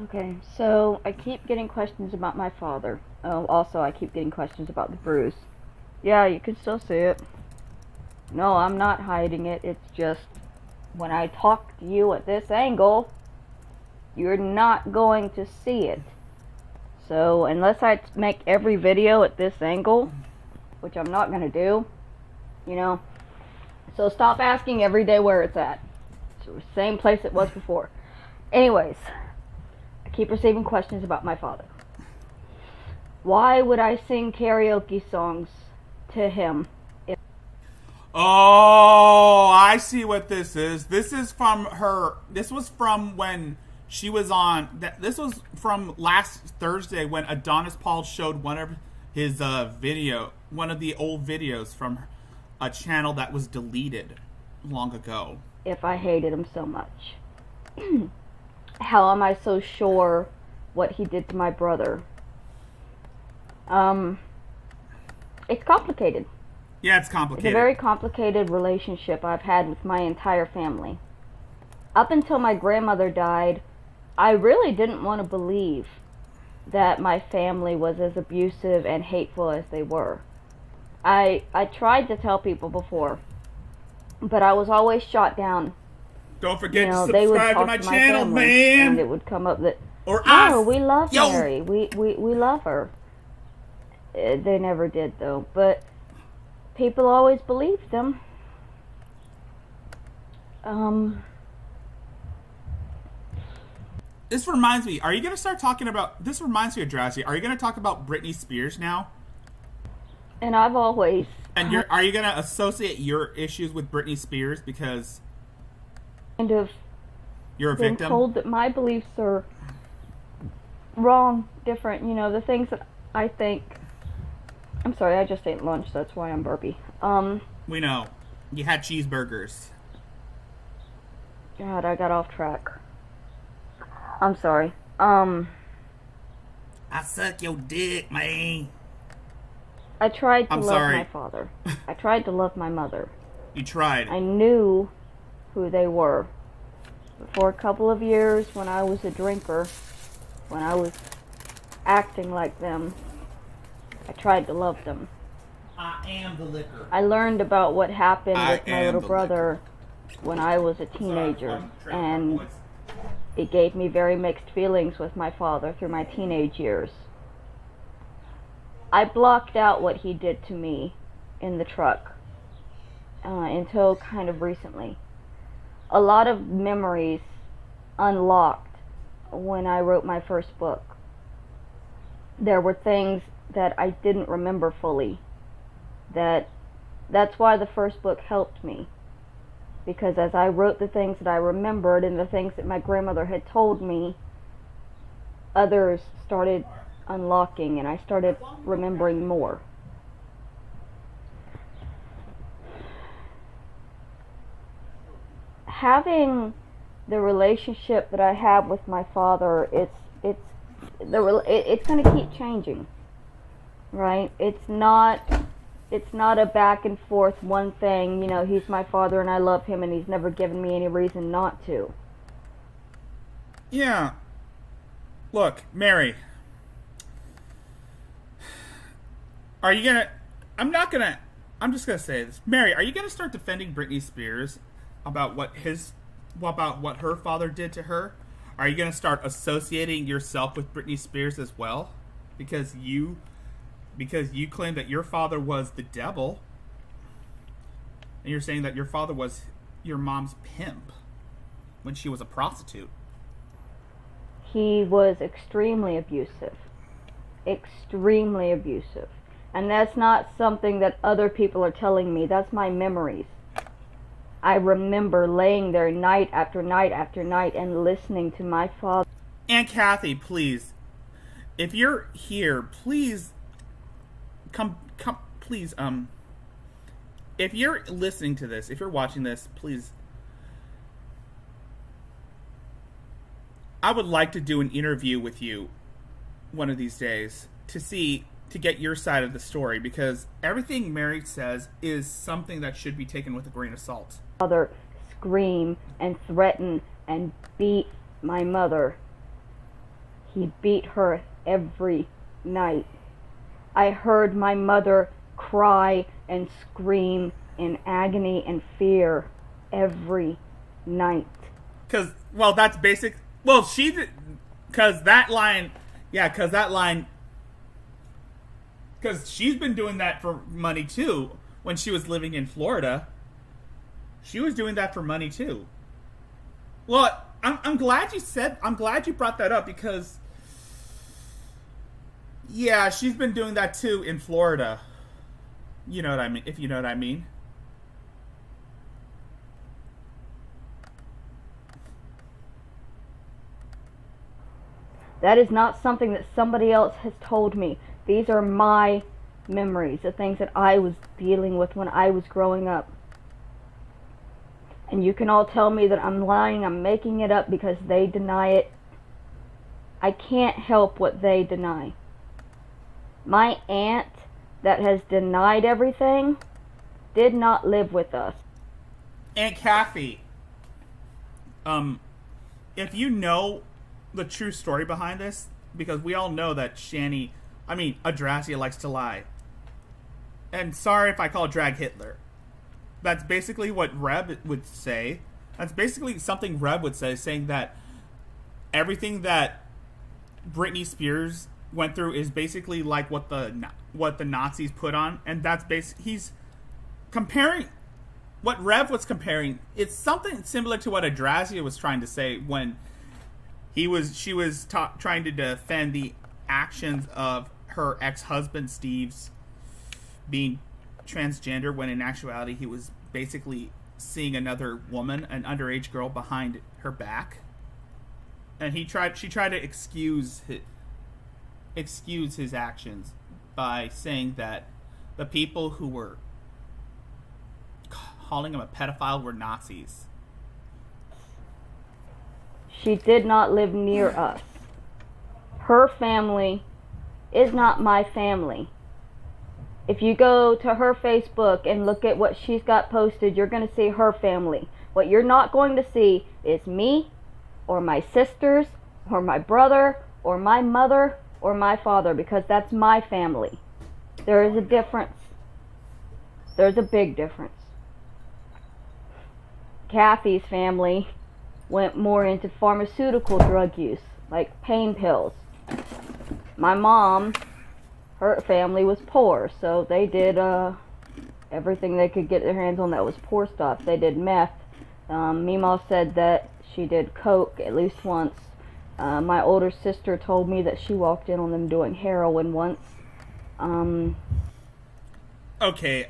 Okay, so I keep getting questions about my father. Oh, also I keep getting questions about the bruise. Yeah, you can still see it. No, I'm not hiding it. It's just when I talk to you at this angle, you're not going to see it. So unless I make every video at this angle, which I'm not going to do, you know, so stop asking every day where it's at. It's the same place it was before. Anyways, I keep receiving questions about my father. Why would I sing karaoke songs to him? Oh, I see what this is. This is from her. This was from when she was on. This was from last Thursday when Adonis Paul showed one of his one of the old videos from a channel that was deleted long ago. If I hated him so much. How am I so sure what he did to my brother? It's complicated. Yeah, it's complicated. It's a very complicated relationship I've had with my entire family. Up until my grandmother died, I really didn't want to believe that my family was as abusive and hateful as they were. I tried to tell people before, but I was always shot down. Don't forget to they would subscribe to talk my to channel, family, man. And it would come up that, or oh, we love Yo. Mary. We love her. They never did, though. But people always believed them. This reminds me. Are you going to start talking about... This reminds me of Drasty. Are you going to talk about Britney Spears now? And I've always... And are you going to associate your issues with Britney Spears because... kind of... You're a been victim? told that my beliefs are wrong, different. You know, the things that I think... I'm sorry, I just ate lunch. That's why I'm burpy. We know. You had cheeseburgers. God, I got off track. I'm sorry. I suck your dick, man. I tried to I'm love sorry. my father. I tried to love my mother. You tried. I knew who they were. But for a couple of years, when I was a drinker, when I was acting like them, I tried to love them. I am the liquor. I learned about what happened with my little brother when I was a teenager, and it gave me very mixed feelings with my father through my teenage years. I blocked out what he did to me in the truck until kind of recently. A lot of memories unlocked when I wrote my first book. There were things that I didn't remember fully. That's why the first book helped me. Because as I wrote the things that I remembered and the things that my grandmother had told me, others started unlocking and I started remembering more. Having the relationship that I have with my father, it's going to keep changing, right? It's not a back and forth one thing, you know, he's my father and I love him and he's never given me any reason not to. Yeah. Look, Mary. Are you gonna? I'm not gonna. I'm just gonna say this, Mary. Are you gonna start defending Britney Spears about what her father did to her? Are you gonna start associating yourself with Britney Spears as well, because you claim that your father was the devil, and you're saying that your father was your mom's pimp when she was a prostitute? He was extremely abusive. Extremely abusive. And that's not something that other people are telling me. That's my memories. I remember laying there night after night after night and listening to my father. Aunt Kathy, please. If you're here, please come please if you're listening to this, if you're watching this, please, I would like to do an interview with you one of these days to get your side of the story, because everything Mary says is something that should be taken with a grain of salt. Father scream and threaten and beat my mother. He beat her every night. I heard my mother cry and scream in agony and fear every night. Because that's basic. Well, because she's been doing that for money too. When she was living in Florida, she was doing that for money too. Well, I'm glad you brought that up, because yeah, she's been doing that too in Florida. You know what I mean? If you know what I mean. That is not something that somebody else has told me. These are my memories, the things that I was dealing with when I was growing up. And you can all tell me that I'm lying, I'm making it up because they deny it. I can't help what they deny. My aunt that has denied everything did not live with us. Aunt Kathy, if you know the true story behind this, because we all know that Adrasia likes to lie. And sorry if I call Drag Hitler. That's basically what Reb would say. That's basically something Reb would say, saying that everything that Britney Spears went through is basically like what the Nazis put on, and that's he's comparing what Rev was comparing. It's something similar to what Adrasia was trying to say when she was trying to defend the actions of her ex-husband Steve's being transgender, when in actuality he was basically seeing another woman, an underage girl, behind her back, and she tried to excuse his actions by saying that the people who were calling him a pedophile were Nazis. She did not live near us. Her family is not my family. If you go to her Facebook and look at what she's got posted, you're going to see her family. What you're not going to see is me, or my sisters, or my brother, or my mother, or my father, because that's my family. There is a difference. There's a big difference. Kathy's family went more into pharmaceutical drug use, like pain pills. My mom, her family was poor, so they did everything they could get their hands on that was poor stuff. They did meth. Meemaw said that she did coke at least once. My older sister told me that she walked in on them doing heroin once. Okay.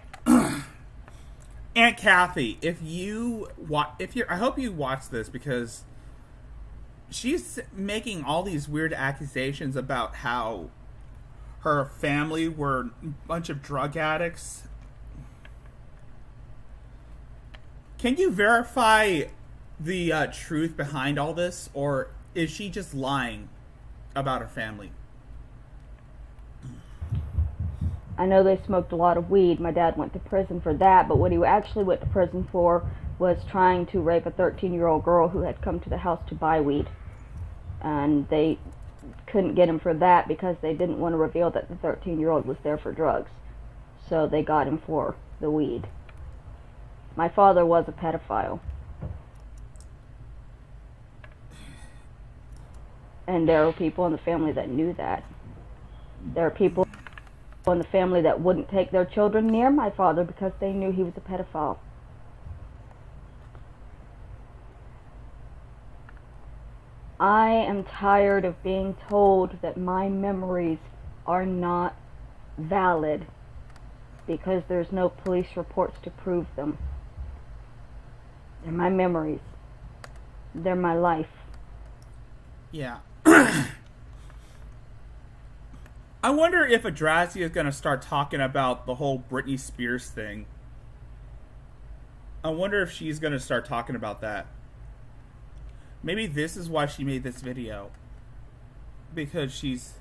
Aunt Kathy, I hope you watch this, because she's making all these weird accusations about how her family were a bunch of drug addicts. Can you verify the truth behind all this, or is she just lying about her family? I know they smoked a lot of weed. My dad went to prison for that, but what he actually went to prison for was trying to rape a 13-year-old girl who had come to the house to buy weed. And they couldn't get him for that because they didn't want to reveal that the 13-year-old was there for drugs. So they got him for the weed. My father was a pedophile. And there are people in the family that knew that. There are people in the family that wouldn't take their children near my father because they knew he was a pedophile. I am tired of being told that my memories are not valid because there's no police reports to prove them. They're my memories. They're my life. Yeah. I wonder if Adrazi is going to start talking about the whole Britney Spears thing. I wonder if she's going to start talking about that. Maybe this is why she made this video. Because she's...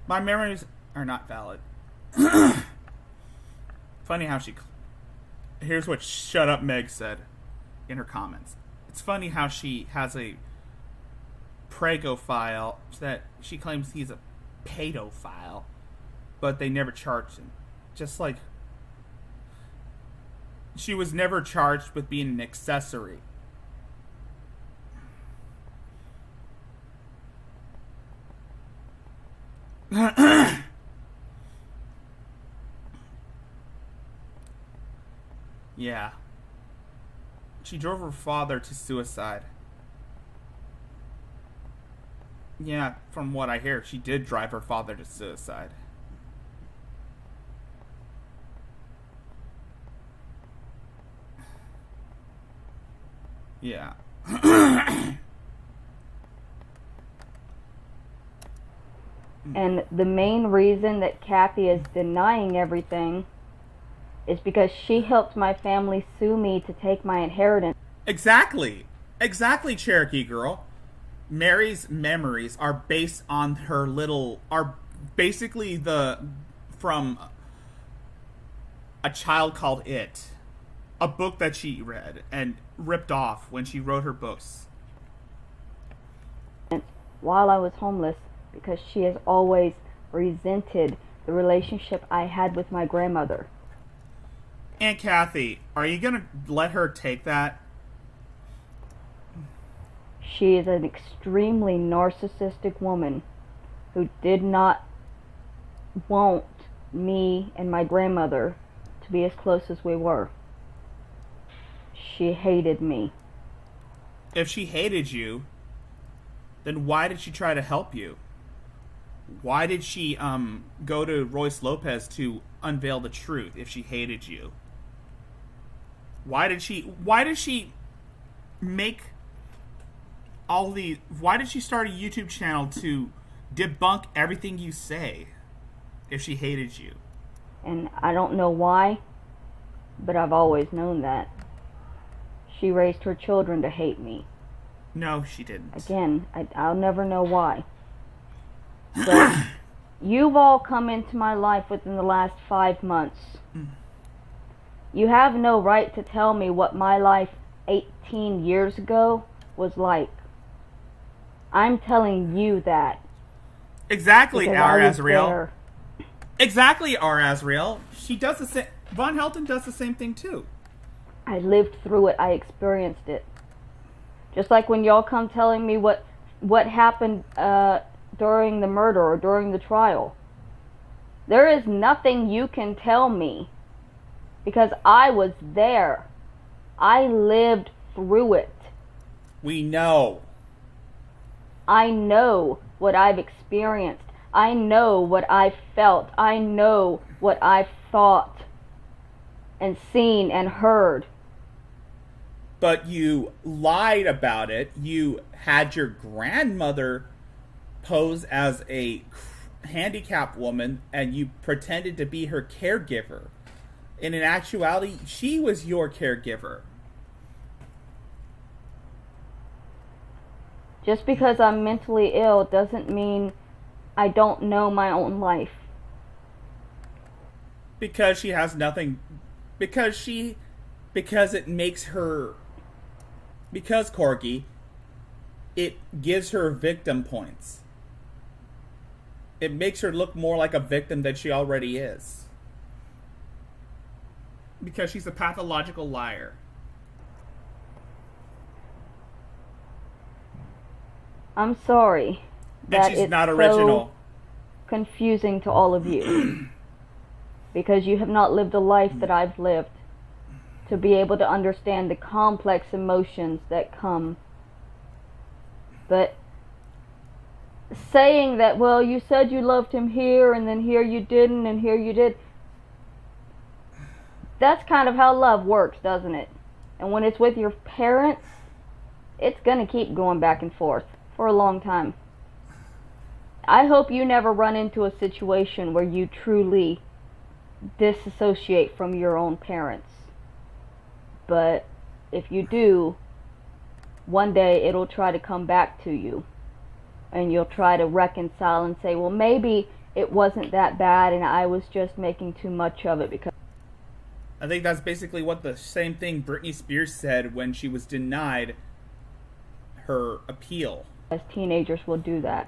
My memories are not valid. Funny how she... Here's what Shut Up Meg said in her comments. It's funny how she has a Prego file that she claims he's a pedophile, but they never charged him. Just like she was never charged with being an accessory. Yeah. She drove her father to suicide. Yeah, from what I hear, she did drive her father to suicide. Yeah. And the main reason that Kathy is denying everything is because she helped my family sue me to take my inheritance. Exactly. Exactly, Cherokee Girl. Mary's memories are based on her little... are basically from A Child Called It. A book that she read and ripped off when she wrote her books. While I was homeless, because she has always resented the relationship I had with my grandmother. Aunt Kathy, are you going to let her take that? She is an extremely narcissistic woman who did not want me and my grandmother to be as close as we were. She hated me. If she hated you, then why did she try to help you? Why did she go to Royce Lopez to unveil the truth if she hated you? Why did she make all the... Why did she start a YouTube channel to debunk everything you say if she hated you? And I don't know why, but I've always known that. She raised her children to hate me. No, she didn't. Again, I'll never know why. But you've all come into my life within the last 5 months. You have no right to tell me what my life 18 years ago was like. I'm telling you that. Exactly, R. Azrael. There. Exactly, R. Azrael. She does the same. Von Helton does the same thing too. I lived through it. I experienced it. Just like when y'all come telling me what happened during the murder or during the trial. There is nothing you can tell me because I was there. I lived through it. We know. I know what I've experienced. I know what I felt. I know what I thought and seen and heard. But you lied about it. You had your grandmother pose as a handicapped woman and you pretended to be her caregiver. And in actuality, she was your caregiver. Just because I'm mentally ill doesn't mean I don't know my own life. Because she has nothing... Because it makes her Because, Corgi, it gives her victim points. It makes her look more like a victim than she already is. Because she's a pathological liar. I'm sorry And that she's it's not original. so confusing to all of you. Because you have not lived a life that I've lived to be able to understand the complex emotions that come. But saying that, well, you said you loved him here, and then here you didn't, and here you did. That's kind of how love works, doesn't it? And when it's with your parents, it's going to keep going back and forth for a long time. I hope you never run into a situation where you truly disassociate from your own parents. But if you do, one day it'll try to come back to you. And you'll try to reconcile and say, well, maybe it wasn't that bad and I was just making too much of it because... I think that's basically what the same thing Britney Spears said when she was denied her appeal. As teenagers will do that.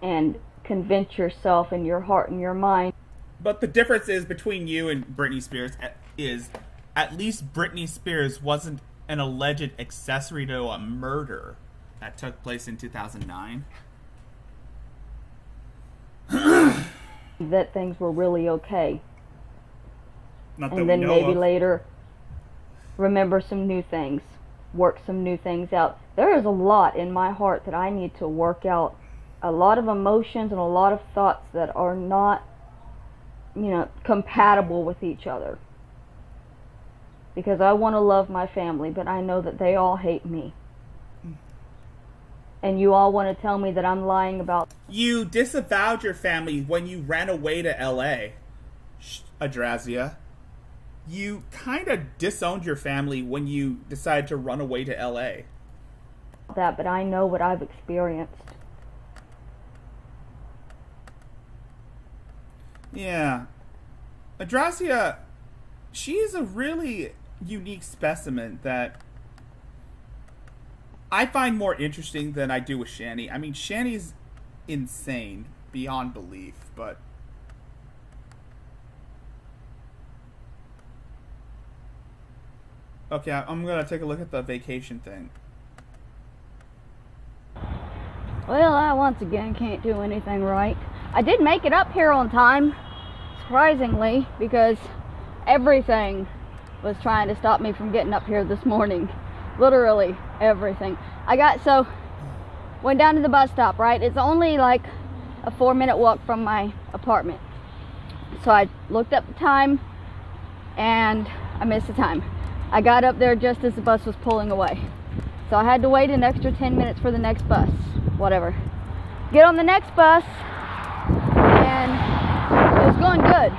And convince yourself in your heart and your mind. But the difference is between you and Britney Spears is at least Britney Spears wasn't an alleged accessory to a murder that took place in 2009. That things were really okay. Not that and then we know maybe of. later remember some new things, work some new things out. There is a lot in my heart that I need to work out. A lot of emotions and a lot of thoughts that are not, compatible with each other. Because I want to love my family, but I know that they all hate me. And you all want to tell me that I'm lying about... You disavowed your family when you ran away to L.A., Adrazia. You kind of disowned your family when you decided to run away to L.A. That, but I know what I've experienced. Yeah. Adrazia, she's a really unique specimen that I find more interesting than I do with Shanny. I mean, Shanny's insane beyond belief, but okay, I'm gonna take a look at the vacation thing. Well, I once again can't do anything right. I did make it up here on time, surprisingly, because everything was trying to stop me from getting up here this morning. Literally everything. Went down to the bus stop, right? It's only like a 4-minute walk from my apartment. So I looked up the time and I missed the time. I got up there just as the bus was pulling away. So I had to wait an extra 10 minutes for the next bus. Whatever. Get on the next bus and it was going good.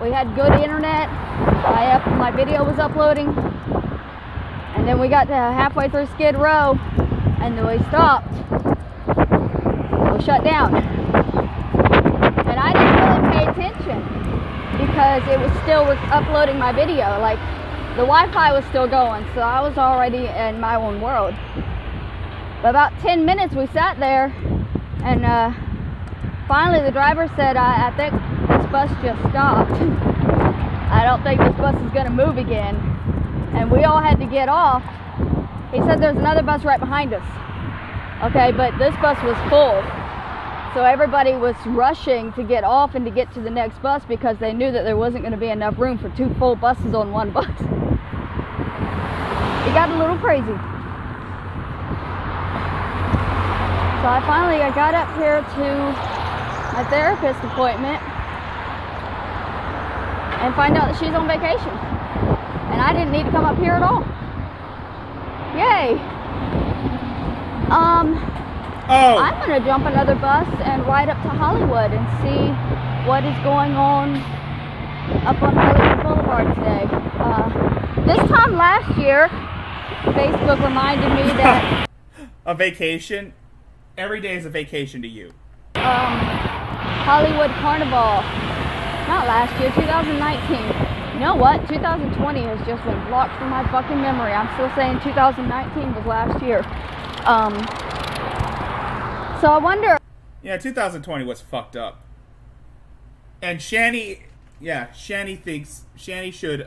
We had good internet. My video was uploading. And then we got to halfway through Skid Row and then we stopped. It was shut down. And I didn't really pay attention because it was still uploading my video. Like, the Wi-Fi was still going, so I was already in my own world. But about 10 minutes we sat there, and finally the driver said, I think this bus just stopped. I don't think this bus is going to move again. And we all had to get off. He said there's another bus right behind us. Okay, but this bus was full. So everybody was rushing to get off and to get to the next bus because they knew that there wasn't going to be enough room for 2 full buses on one bus. It got a little crazy. So I got up here to my therapist appointment and find out that she's on vacation. And I didn't need to come up here at all. Yay! I'm gonna jump another bus and ride up to Hollywood and see what is going on up on Hollywood Boulevard today. This time last year, Facebook reminded me that a vacation? Every day is a vacation to you. Hollywood Carnival, not last year, 2019. You know what? 2020 has just been blocked from my fucking memory. I'm still saying 2019 was last year. So I wonder. Yeah, 2020 was fucked up. And Shanny thinks Shanny should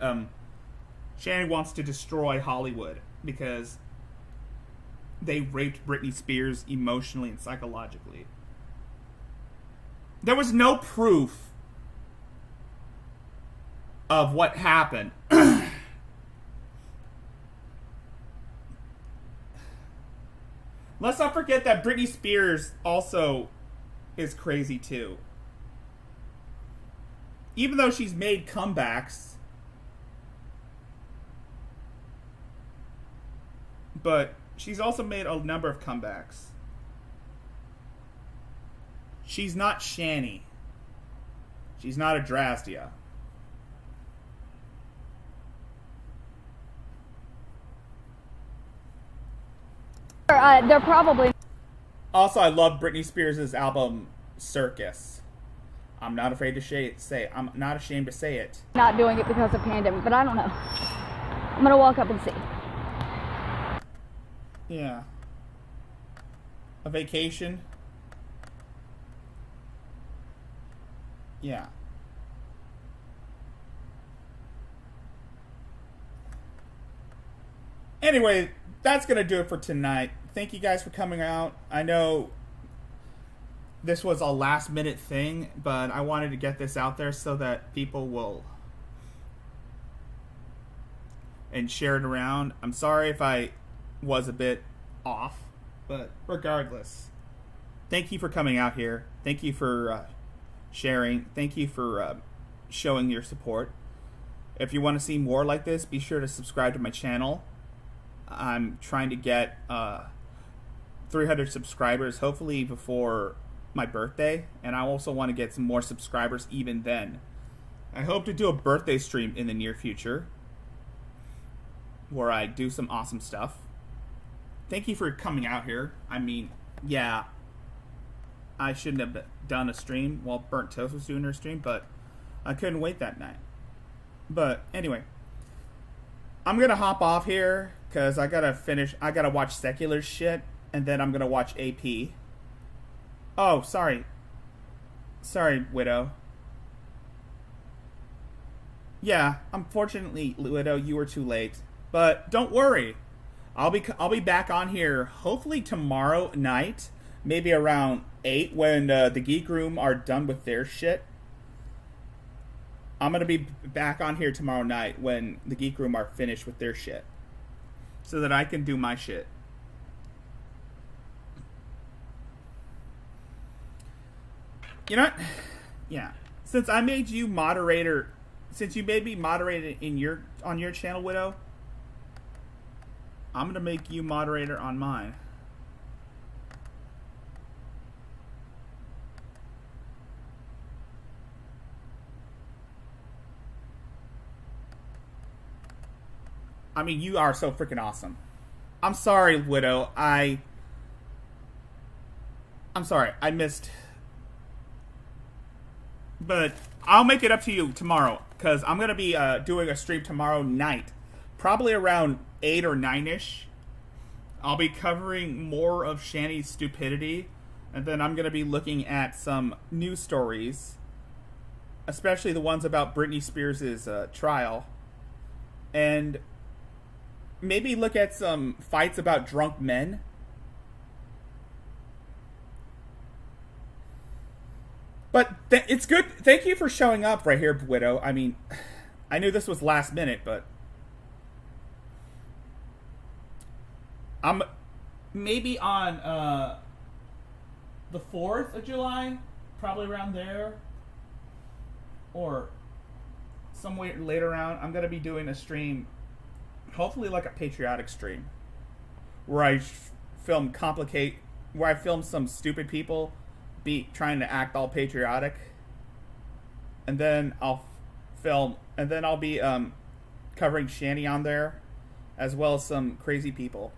Shanny wants to destroy Hollywood because they raped Britney Spears emotionally and psychologically. There was no proof of what happened. Let's not forget that Britney Spears also is crazy too. Even though she's made comebacks, but she's also made a number of comebacks. She's not Shanny. She's not a Drastia. They're probably. Also, I love Britney Spears' album Circus. I'm not afraid to say. I'm not ashamed to say it. Not doing it because of pandemic, but I don't know. I'm gonna walk up and see. Yeah. A vacation. Yeah. Anyway, that's going to do it for tonight. Thank you guys for coming out. I know this was a last minute thing, but I wanted to get this out there so that people will and share it around. I'm sorry if I was a bit off, but regardless, thank you for coming out here. Thank you for sharing. Thank you for showing your support. If you want to see more like this, be sure to subscribe to my channel. I'm trying to get 300 subscribers, hopefully before my birthday, and I also want to get some more subscribers even then. I hope to do a birthday stream in the near future where I do some awesome stuff. Thank you for coming out here. I mean, yeah, I shouldn't have done a stream while Burnt Toast was doing her stream, but I couldn't wait that night. But anyway, I'm gonna hop off here because I gotta watch secular shit, and then I'm gonna watch AP. Oh, sorry, Widow. Yeah, unfortunately, Widow, you were too late. But don't worry, I'll be back on here hopefully tomorrow night, maybe around 8 when the Geek Room are done with their shit. I'm gonna be back on here tomorrow night when the Geek Room are finished with their shit, so that I can do my shit. You know what? Yeah. Since I made you moderator, since you made me moderator on your channel, Widow, I'm gonna make you moderator on mine. I mean, you are so freaking awesome. I'm sorry, Widow. I'm sorry. I missed. But I'll make it up to you tomorrow, because I'm going to be doing a stream tomorrow night. Probably around 8 or 9-ish. I'll be covering more of Shanny's stupidity. And then I'm going to be looking at some news stories. Especially the ones about Britney Spears' trial. And maybe look at some fights about drunk men. But it's good. Thank you for showing up right here, Widow. I mean, I knew this was last minute, but I'm maybe on the 4th of July, probably around there, or somewhere later around. I'm gonna be doing a stream, hopefully like a patriotic stream, where I film some stupid people trying to act all patriotic, and then I'll be covering Shanny on there, as well as some crazy people.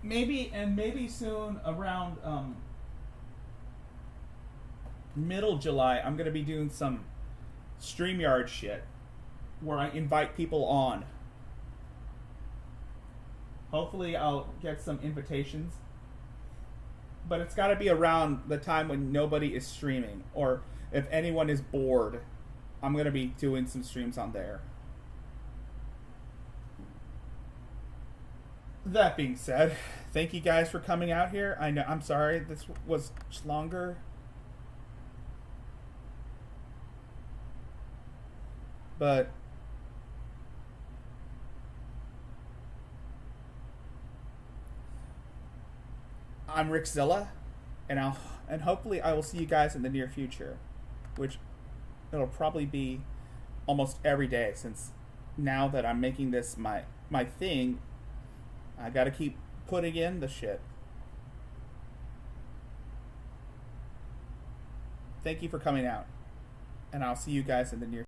Maybe soon around middle July, I'm gonna be doing some StreamYard shit where I invite people on. Hopefully I'll get some invitations. But it's got to be around the time when nobody is streaming. Or if anyone is bored, I'm going to be doing some streams on there. That being said, thank you guys for coming out here. I know, I'm sorry this was longer. But I'm Rickzilla, and hopefully I will see you guys in the near future, which it'll probably be almost every day, since now that I'm making this my thing, I gotta keep putting in the shit. Thank you for coming out, and I'll see you guys in the near